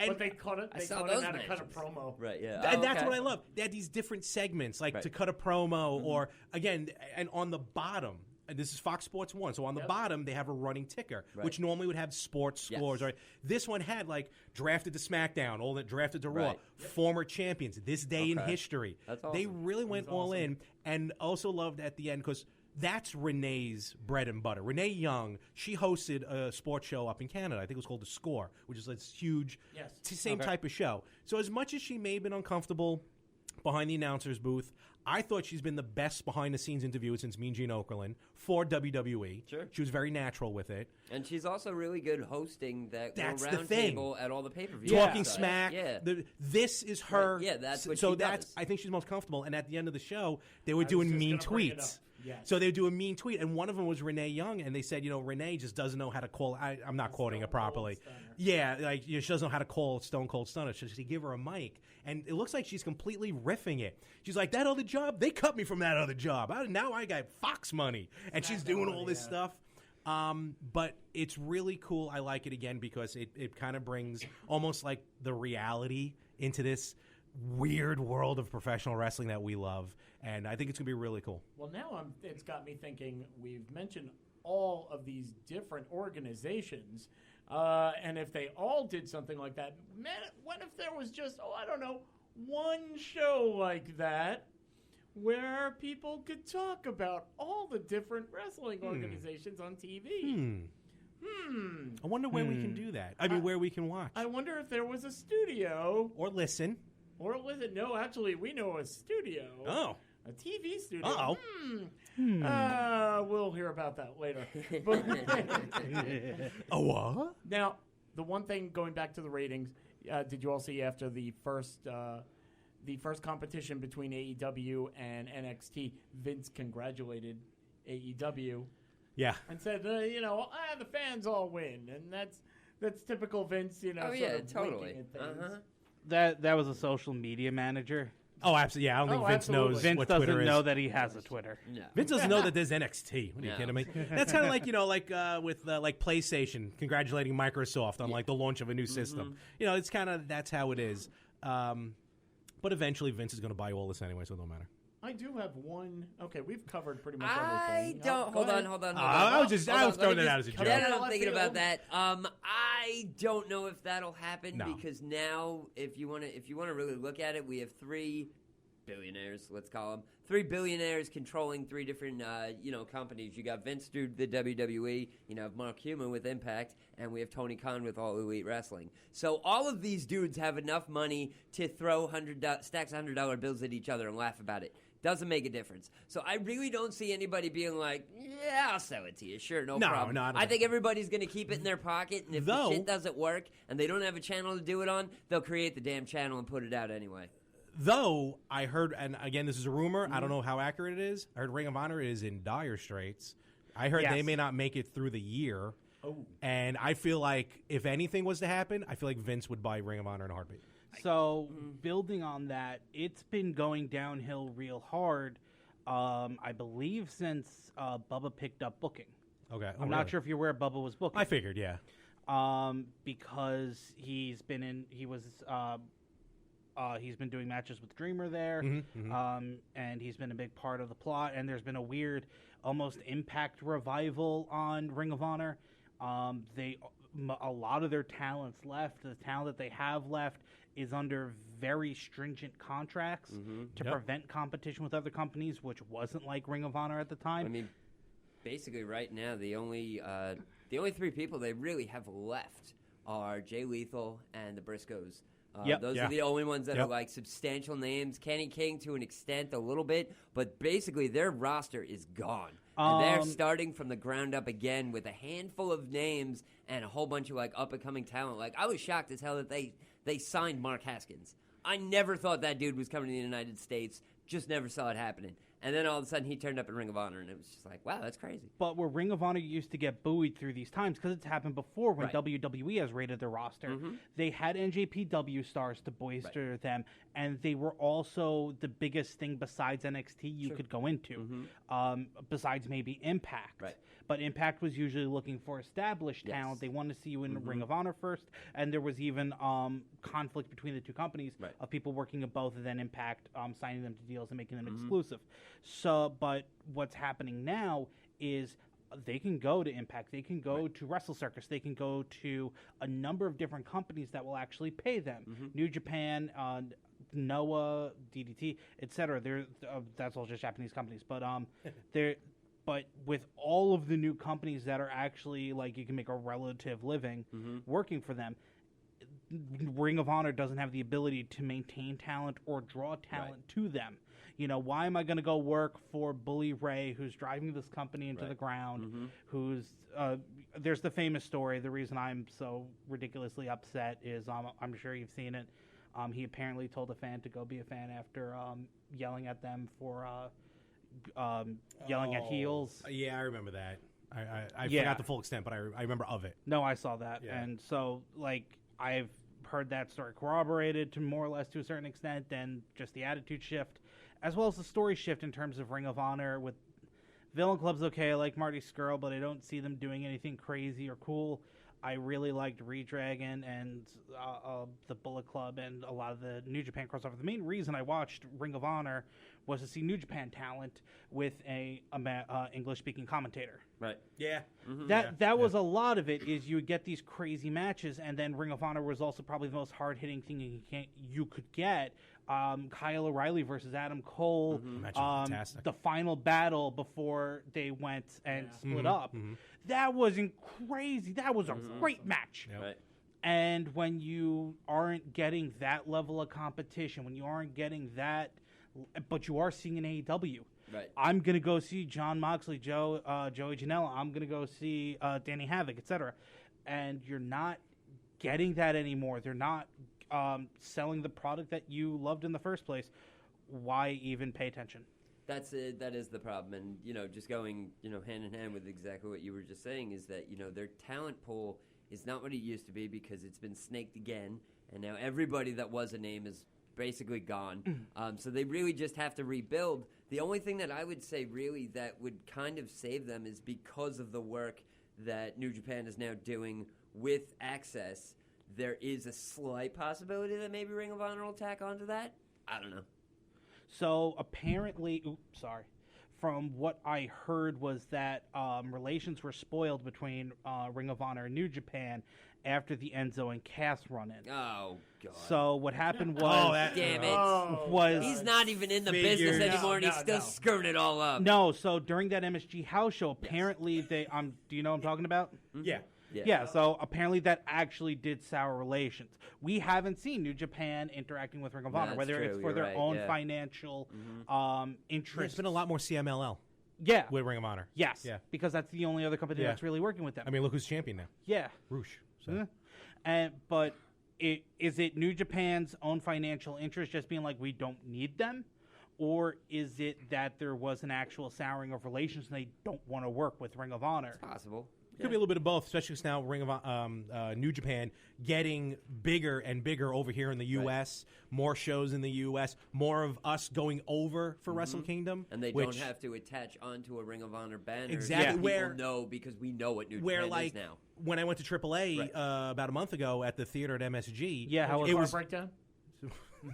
But they cut it. I They saw taught those him how to cut a matches. promo. Right, yeah. And Oh, that's okay. what I love. They had these different segments, like to cut a promo, or again, and on the bottom, and this is Fox Sports 1, so on the bottom they have a running ticker, which normally would have sports scores. Or this one had like drafted to SmackDown, all that drafted to Raw, former champions, this day in history. That's They awesome. really went all in, and also loved at the end because that's Renee's bread and butter. Renee Young, she hosted a sports show up in Canada. I think it was called The Score, which is this huge, same type of show. So as much as she may have been uncomfortable behind the announcer's booth, I thought she's been the best behind-the-scenes interviewer since Mean Gene Okerlund for WWE. Sure. She was very natural with it. And she's also really good hosting that That's the round thing. table at all the pay-per-views. Talking and stuff. smack. Yeah. This is her. Right. Yeah, that's what so she that's. does. I think she's most comfortable. And at the end of the show, they were I was doing just mean gonna bring it tweets. up. Yes. So they would do a mean tweet, and one of them was Renee Young, and they said, Renee just doesn't know how to call. I'm not quoting it properly. Yeah, like she doesn't know how to call Stone Cold Stunner. So she give her a mic, and it looks like she's completely riffing it. She's like, that other job, they cut me from that other job. Now I got Fox money, and she's doing all this stuff. But it's really cool. I like it again because it kind of brings almost like the reality into this weird world of professional wrestling that we love, and I think it's gonna be really cool. Well, now it's got me thinking. We've mentioned all of these different organizations, and if they all did something like that, man, what if there was just one show like that where people could talk about all the different wrestling organizations on TV? I wonder where we can do that. I mean, where we can watch. I wonder if there was a studio. Or listen. Or listen. No, actually, we know a studio. Oh. A TV studio. Uh-oh. We'll hear about that later. A what? Now, the one thing, going back to the ratings, did you all see after the first competition between AEW and NXT, Vince congratulated AEW. Yeah. And said, the fans all win, and that's typical Vince. Oh yeah, totally. That was a social media manager. Oh, absolutely. Yeah, I don't think Vince knows Vince what doesn't Twitter is. know that he has a Twitter. No. Vince doesn't know that there's NXT. What are you kidding me? That's kind of like with PlayStation congratulating Microsoft on the launch of a new system. It's kind of that's how it is. But eventually Vince is going to buy all this anyway, so it don't matter. I do have one. Okay, we've covered pretty much I everything. don't. Hold on. I was throwing it out as a joke. Yeah, I'm thinking about that. I don't know if that'll happen because now, if you want to really look at it, we have 3 billionaires. Let's call them 3 billionaires controlling 3 different companies. You got Vince through the WWE. You have Mark Human with Impact, and we have Tony Khan with All Elite Wrestling. So all of these dudes have enough money to throw stacks of $100 bills at each other and laugh about it. Doesn't make a difference. So I really don't see anybody being like, yeah, I'll sell it to you. Sure, no problem. No, I think everybody's going to keep it in their pocket, and if the shit doesn't work and they don't have a channel to do it on, they'll create the damn channel and put it out anyway. Though, I heard, and again, this is a rumor, I don't know how accurate it is, I heard Ring of Honor is in dire straits. I heard they may not make it through the year. Oh. And I feel like if anything was to happen, I feel like Vince would buy Ring of Honor in a heartbeat. So, building on that, it's been going downhill real hard, I believe, since Bubba picked up booking. Okay. I'm not sure if you're aware Bubba was booking. I figured, yeah. Because he's been doing matches with Dreamer there, and he's been a big part of the plot, and there's been a weird, almost Impact revival on Ring of Honor. A lot of their talents left. The talent that they have left is under very stringent contracts to prevent competition with other companies, which wasn't like Ring of Honor at the time. I mean, basically right now, the only 3 people they really have left are Jay Lethal and the Briscoes. Those are the only ones that are substantial names. Kenny King to an extent, a little bit, but basically their roster is gone. And they're starting from the ground up again with a handful of names and a whole bunch of up-and-coming talent. I was shocked as hell that they signed Mark Haskins. I never thought that dude was coming to the United States. Just never saw it happening. And then all of a sudden he turned up in Ring of Honor, and it was just like, wow, that's crazy. But where Ring of Honor used to get buoyed through these times, because it's happened before when WWE has raided their roster, they had NJPW stars to bolster them, and they were also the biggest thing besides NXT you could go into, besides maybe Impact. Right. But Impact was usually looking for established talent. They wanted to see you in Ring of Honor first, and there was even conflict between the 2 companies of people working at both, and then Impact signing them to deals and making them exclusive. So, but what's happening now is they can go to Impact, they can go to Wrestle Circus, they can go to a number of different companies that will actually pay them. New Japan, Noah, DDT, etc. That's all just Japanese companies, but But with all of the new companies that are actually, you can make a relative living working for them, Ring of Honor doesn't have the ability to maintain talent or draw talent to them. Why am I going to go work for Bully Ray, who's driving this company into the ground, who's, there's the famous story, the reason I'm so ridiculously upset is, I'm sure you've seen it, he apparently told a fan to go be a fan after yelling at them for yelling at heels. Yeah, I remember that. I Yeah. forgot the full extent, but I remember of it. No, I saw that, Yeah. and so I've heard that story corroborated to more or less to a certain extent, and just the attitude shift, as well as the story shift in terms of Ring of Honor with Villain Club's okay. I like Marty Scurll, but I don't see them doing anything crazy or cool. I really liked Redragon and the Bullet Club and a lot of the New Japan crossover. The main reason I watched Ring of Honor was to see New Japan talent with a English-speaking commentator. Right. Yeah. That was a lot of it. Is you would get these crazy matches, and then Ring of Honor was also probably the most hard-hitting thing you could get. Kyle O'Reilly versus Adam Cole. Match was fantastic. The final battle before they went and split up. That was crazy. That was a great match. Yep. Right. And when you aren't getting that level of competition, when you aren't getting that, but you are seeing an AEW. Right. I'm going to go see John Moxley, Joey Janela. I'm going to go see Danny Havoc, etc. And you're not getting that anymore. They're not selling the product that you loved in the first place. Why even pay attention? That's it. That is the problem. And, just going, hand in hand with exactly what you were just saying is that, their talent pool is not what it used to be because it's been snaked again. And now everybody that was a name is basically gone. So they really just have to rebuild. The only thing that I would say really that would kind of save them is because of the work that New Japan is now doing with Access. There is a slight possibility that maybe Ring of Honor will tack onto that. I don't know. So apparently, from what I heard was that relations were spoiled between Ring of Honor and New Japan after the Enzo and Cass run-in. Oh, God. So what happened was... Damn it. was He's not even in the business anymore, and he's still screwing it all up. No, so during that MSG house show, apparently they... do you know what I'm talking about? Yeah. Yeah, so apparently that actually did sour relations. We haven't seen New Japan interacting with Ring of Honor, That's whether true, it's for you're their right, own yeah. financial interest. There's been a lot more CMLL Yeah. with Ring of Honor. Yes. Yeah. Because that's the only other company Yeah. that's really working with them. I mean, look who's champion now. Yeah. Roosh. So. But is it New Japan's own financial interest just being like, we don't need them? Or is it that there was an actual souring of relations and they don't want to work with Ring of Honor? It's possible. Could be a little bit of both, especially because now Ring of New Japan getting bigger and bigger over here in the U.S., more shows in the U.S., more of us going over for Wrestle Kingdom. And they don't have to attach onto a Ring of Honor banner. Exactly. People know because we know what New Japan is now. When I went to AAA about a month ago at the theater at MSG. Yeah, how was Car breakdown?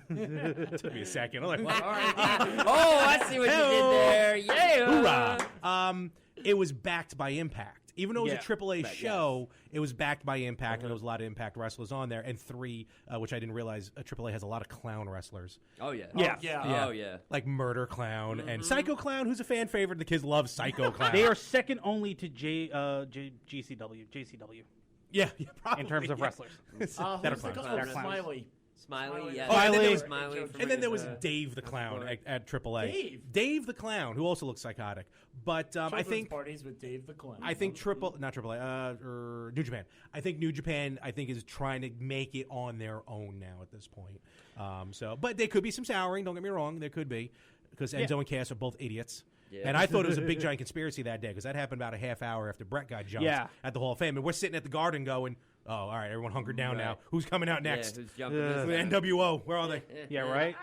It took me a second. I'm like, Oh, I see what you did there. Yeah. hoorah. It was backed by Impact. Even though it was a AAA Right, show, it was backed by Impact, and there was a lot of Impact wrestlers on there. And three, which I didn't realize, AAA has a lot of clown wrestlers. Oh, yeah. Yeah. Oh, yeah. Like Murder Clown and Psycho Clown, who's a fan favorite. The kids love Psycho Clown. They are second only to JCW yeah, probably. in terms of wrestlers. Who's That the are clowns. couple? They're clowns. Smiley. Smiley, yeah. Oh, and then there was- Smiley from And then there was Ring of Dave the Clown at AAA. Dave? the Clown, who also looks psychotic. But I Children's think parties with Dave the Clown. not AAA, or New Japan. I think New Japan, is trying to make it on their own now at this point. But there could be some souring. Don't get me wrong, there could be because Enzo and Cass are both idiots. Yeah. And I thought it was a big giant conspiracy that day because that happened about a half hour after Brett got jumped at the Hall of Fame, and we're sitting at the Garden going, "Oh, all right, everyone hunkered down now. Who's coming out next? Yeah, who's jumping this The time? NWO. Where are they?" Yeah, right?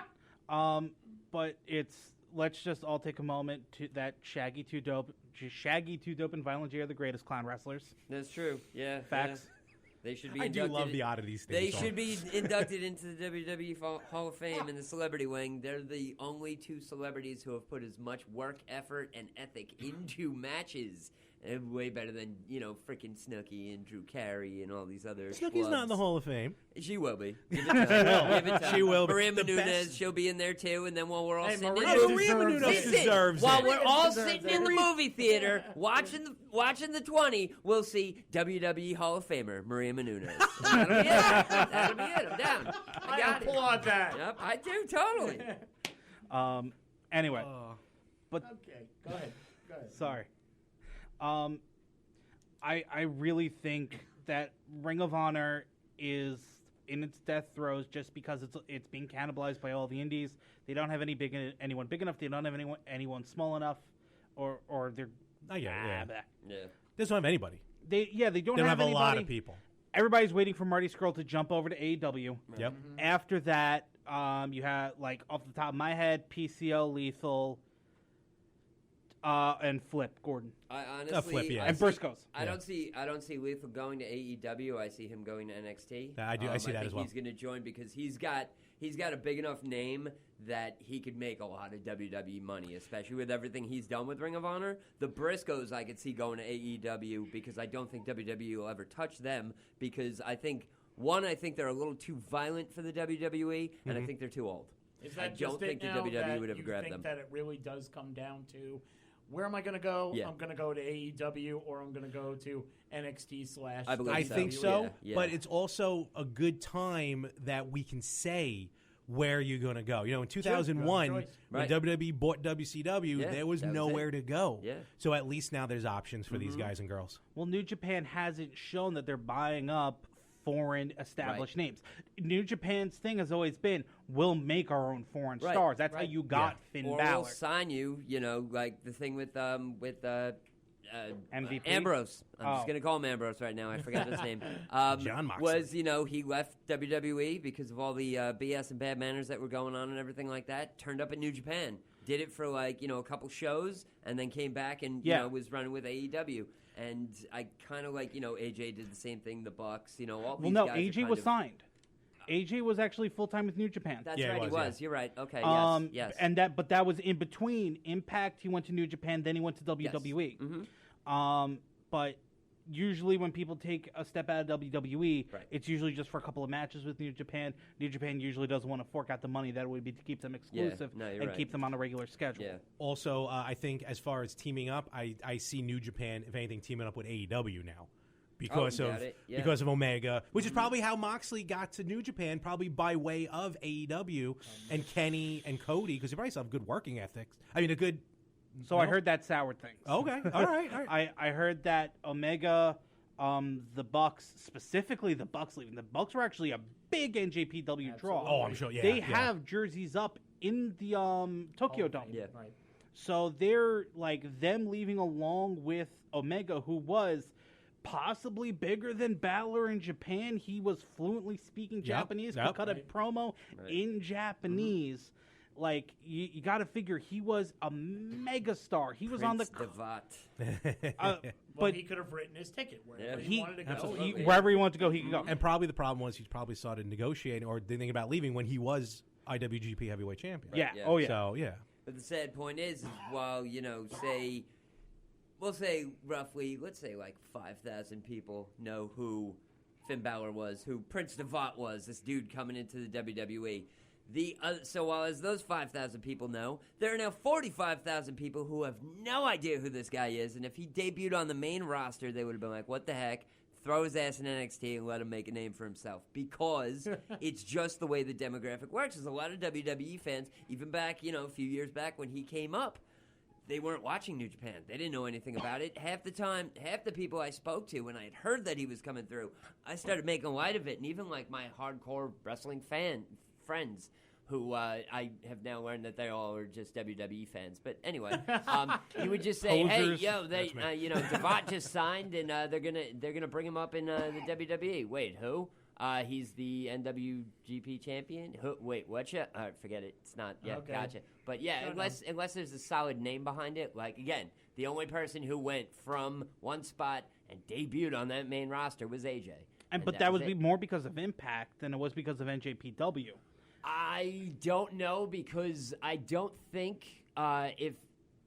But let's just all take a moment to that Shaggy Too Dope and Violent J are the greatest clown wrestlers. That's true. Yeah. Facts. Yeah. They should be I do inducted love the oddities thing. They should be inducted into the WWE Hall of Fame in the celebrity wing. They're the only two celebrities who have put as much work, effort, and ethic into matches. And way better than, freaking Snooki and Drew Carey and all these other Snooki's not in the Hall of Fame. She will be. Give it time. Give it time. She will be. Maria The Menounos, best- she'll be in there too. And then while we're all sitting in Maria the Maria Menounos Listen, deserves while it. we're all deserves sitting it. in the movie theater watching the 20, we'll see WWE Hall of Famer Maria Menounos. That'll be it. That'll be it. I'm down. I got it. applaud that. Yep, I do totally. Anyway, but Okay, go ahead. sorry. I really think that Ring of Honor is in its death throes just because it's being cannibalized by all the indies. They don't have anyone big enough. They don't have anyone small enough, or they're Yeah. Yeah. They don't have anybody. They don't They don't have have a lot anybody. of people. Everybody's waiting for Marty Scurll to jump over to AEW. Yep. After that, you have, like, off the top of my head, PCO, Lethal, and Flip Gordon. I honestly, Flip, yeah. And Briscoes. I don't see Lethal going to AEW. I see him going to NXT. I do. I see that as well. He's going to join because he's got a big enough name that he could make a lot of WWE money, especially with everything he's done with Ring of Honor. The Briscoes I could see going to AEW because I don't think WWE will ever touch them because I think they're a little too violent for the WWE, and I think they're too old. Is that I don't think the WWE would ever grab them. You think that it really does come down to where am I going to go? Yeah. I'm going to go to AEW or I'm going to go to NXT / I believe I so. think so, Yeah. but it's also a good time that we can say where you're going to go. You know, in 2001, when Right. WWE bought WCW, Yeah, there was that was nowhere it. to go. Yeah. So at least now there's options for these guys and girls. Well, New Japan hasn't shown that they're buying up foreign established names. New Japan's thing has always been, we'll make our own foreign Right. stars. That's how Right. you got Finn Or Balor. we'll sign you, like the thing with MVP? Ambrose. I'm just Oh. going to call him Ambrose right now. I forgot his name. John Moxley. Was, he left WWE because of all the BS and bad manners that were going on and everything like that. Turned up at New Japan. Did it for, a couple shows and then came back and, was running with AEW. And I kind of AJ did the same thing, the Bucks, all these guys are AJ kind was of- signed. AJ was actually full-time with New Japan. That's Yeah, right, he he was, was. You're right. Okay, yes. But that was in between Impact. He went to New Japan, then he went to WWE. But usually when people take a step out of WWE, Right. it's usually just for a couple of matches with New Japan. New Japan usually doesn't want to fork out the money that would be to keep them exclusive no, you're and right. keep them on a regular schedule. Yeah. Also, I think as far as teaming up, I see New Japan, if anything, teaming up with AEW now. Because got it, yeah. because of Omega, which is probably how Moxley got to New Japan, probably by way of AEW and Kenny and Cody, because they probably still have good working ethics. I mean, a good. So I heard that soured things. Okay, all right. I heard that Omega, the Bucks, specifically the Bucks leaving. The Bucks were actually a big NJPW draw. Oh, I'm sure. Yeah, They yeah. have jerseys up in the Tokyo Dome. Yeah. Right. So they're them leaving along with Omega, who was possibly bigger than Balor in Japan. He was fluently speaking Japanese, could cut a promo in Japanese. Like, you got to figure he was a mega star. He was on the... But he could have written his ticket wherever he wanted to go. absolutely. Wherever he wanted to go, he could go. And probably the problem was he probably started negotiating or thinking about leaving when he was IWGP Heavyweight Champion. Yeah. Yeah. Oh, yeah. So, yeah. But the sad point is while, we'll say roughly, let's say like 5,000 people know who Finn Balor was, who Prince Devat was, this dude coming into the WWE. So while as those 5,000 people know, there are now 45,000 people who have no idea who this guy is, and if he debuted on the main roster, they would have been like, what the heck? Throw his ass in NXT and let him make a name for himself, because it's just the way the demographic works. There's a lot of WWE fans, even back, a few years back when he came up, they weren't watching New Japan. They didn't know anything about it. Half the people I spoke to when I had heard that he was coming through, I started making light of it, and even like my hardcore wrestling friends, who I have now learned that they all are just WWE fans. But anyway, you would just say, Posers. "Hey, yo, Devat just signed, and they're gonna bring him up in the WWE." Wait, who? He's the NWGP champion. Who? Wait, whatcha? Forget it. It's not. Yeah, Okay. gotcha. But yeah, unless there's a solid name behind it, like again, the only person who went from one spot and debuted on that main roster was AJ. But that was more because of Impact than it was because of NJPW. I don't know, because I don't think if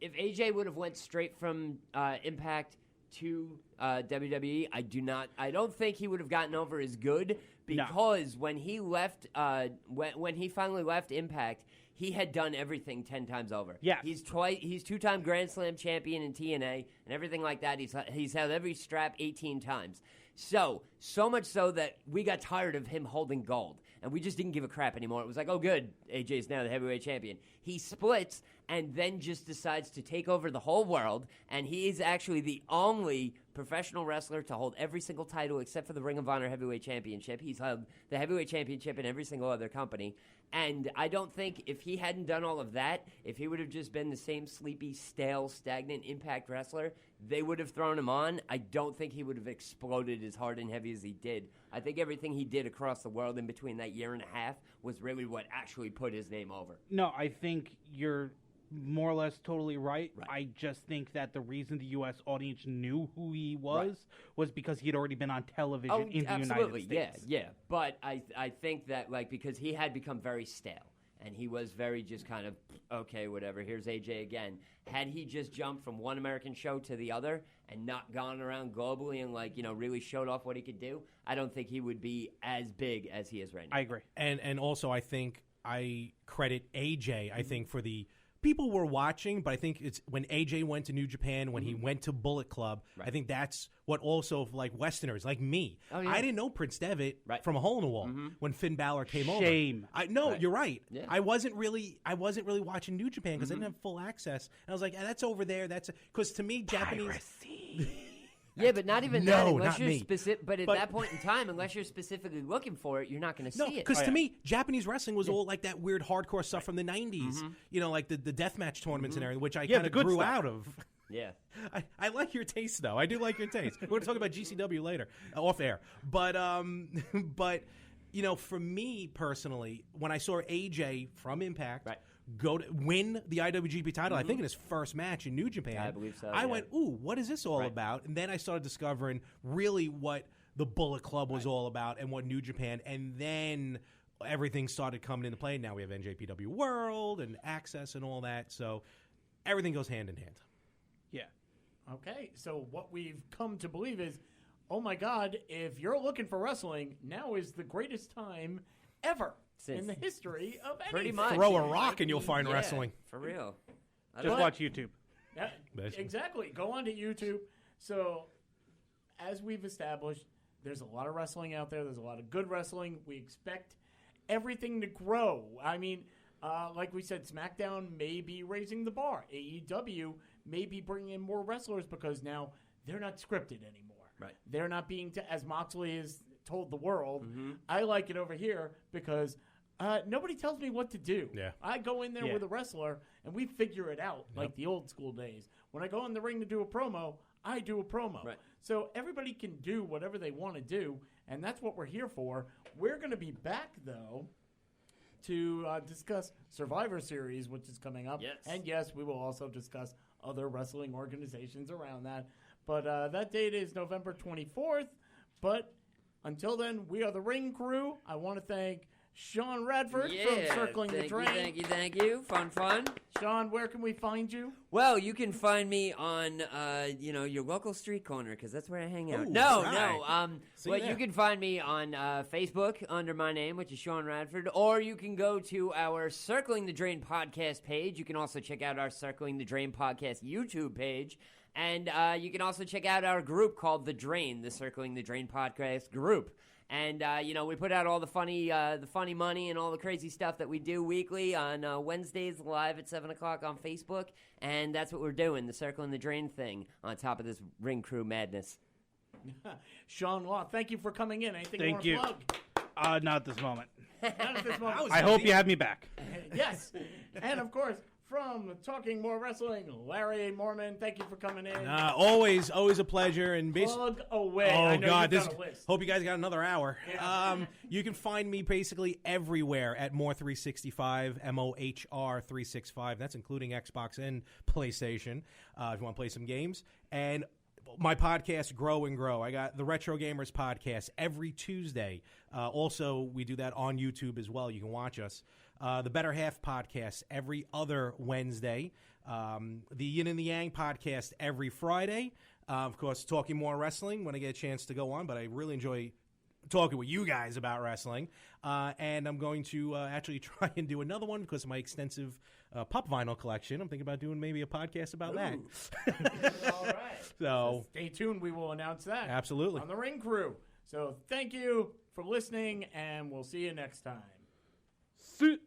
AJ would have went straight from Impact to WWE, I don't think he would have gotten over as good, because when he left, when he finally left Impact, he had done everything 10 times over. Yeah, he's two-time Grand Slam champion in TNA and everything like that. He's held every strap 18 times. So much so that we got tired of him holding gold, and we just didn't give a crap anymore. It was like, oh, good, AJ's now the heavyweight champion. He splits, and then just decides to take over the whole world. And he is actually the only professional wrestler to hold every single title except for the Ring of Honor Heavyweight Championship. He's held the Heavyweight Championship in every single other company. And I don't think if he hadn't done all of that, if he would have just been the same sleepy, stale, stagnant Impact wrestler, they would have thrown him on. I don't think he would have exploded as hard and heavy as he did. I think everything he did across the world in between that year and a half was really what actually put his name over. No, I think you're more or less totally right. I just think that the reason the U.S. audience knew who he was because he had already been on television in the United States. Yeah. But I think that, like, because he had become very stale, and he was very just kind of, okay, whatever, here's AJ again. Had he just jumped from one American show to the other and not gone around globally and, like, really showed off what he could do, I don't think he would be as big as he is right now. I agree. And also, I think I credit AJ, I think, for the people were watching, but I think it's when AJ went to New Japan, when he went to Bullet Club, I think that's what also, like, Westerners, like me. Oh, yeah. I didn't know Prince Devitt from a hole in the wall when Finn Balor came over. Shame. You're right. Yeah. I wasn't really watching New Japan because I didn't have full access. And I was like, that's over there. That's because to me, Japanese. Yeah, but not even that. Unless not you're me. But at that point in time, unless you're specifically looking for it, you're not going to see it. Because to me, Japanese wrestling was all like that weird hardcore stuff from the 90s. Like the deathmatch tournaments and everything, which I kind of grew out of. Yeah. I like your taste, though. I do like your taste. We're going to talk about GCW later, off air. But for me personally, when I saw AJ from Impact go to win the IWGP title, I think in his first match in New Japan, I believe so. I went, ooh, what is this all about? And then I started discovering really what the Bullet Club was all about and what New Japan, and then everything started coming into play. Now we have NJPW World and Access and all that, so everything goes hand in hand. Yeah. Okay, so what we've come to believe is, oh my God, if you're looking for wrestling, now is the greatest time ever in the history of anything. Pretty much. Throw a rock and you'll find wrestling. For real. Just watch YouTube. Yeah, exactly. Go onto YouTube. So, as we've established, there's a lot of wrestling out there. There's a lot of good wrestling. We expect everything to grow. I mean, like we said, SmackDown may be raising the bar. AEW may be bringing in more wrestlers because now they're not scripted anymore. Right. They're not being, as Moxley has told the world, I like it over here because nobody tells me what to do. Yeah. I go in there with a wrestler, and we figure it out like the old school days. When I go in the ring to do a promo, I do a promo. Right. So everybody can do whatever they want to do, and that's what we're here for. We're going to be back, though, to discuss Survivor Series, which is coming up. Yes. And, yes, we will also discuss other wrestling organizations around that. But that date is November 24th. But until then, we are the Ring Crew. I want to thank Sean Radford from Circling the Drain. Thank you. Fun. Sean, where can we find you? Well, you can find me on, your local street corner because that's where I hang out. Ooh, No. You can find me on Facebook under my name, which is Sean Radford, or you can go to our Circling the Drain podcast page. You can also check out our Circling the Drain podcast YouTube page. And you can also check out our group called The Drain, the Circling the Drain podcast group. And, we put out all the funny money and all the crazy stuff that we do weekly on Wednesdays live at 7 o'clock on Facebook. And that's what we're doing, the Circle and the Drain thing on top of this Ring Crew madness. Sean Law, thank you for coming in. Anything Thank you want to plug? Not at this moment. Not at this moment. I hope you have me back. Yes. And, of course, from Talking More Wrestling, Larry Mormon, thank you for coming in. Always a pleasure. And plug away. Oh, I know God. you've got a list. Hope you guys got another hour. Yeah. You can find me basically everywhere at More365, MOHR365. That's including Xbox and PlayStation if you want to play some games. And my podcast, Grow and Grow. I got the Retro Gamers podcast every Tuesday. Also, we do that on YouTube as well. You can watch us. The Better Half podcast every other Wednesday. The Yin and the Yang podcast every Friday. Of course, Talking More Wrestling when I get a chance to go on, but I really enjoy talking with you guys about wrestling. And I'm going to actually try and do another one because of my extensive pup vinyl collection. I'm thinking about doing maybe a podcast about that. All right. So stay tuned. We will announce that. Absolutely. On the Ring Crew. So thank you for listening, and we'll see you next time. See.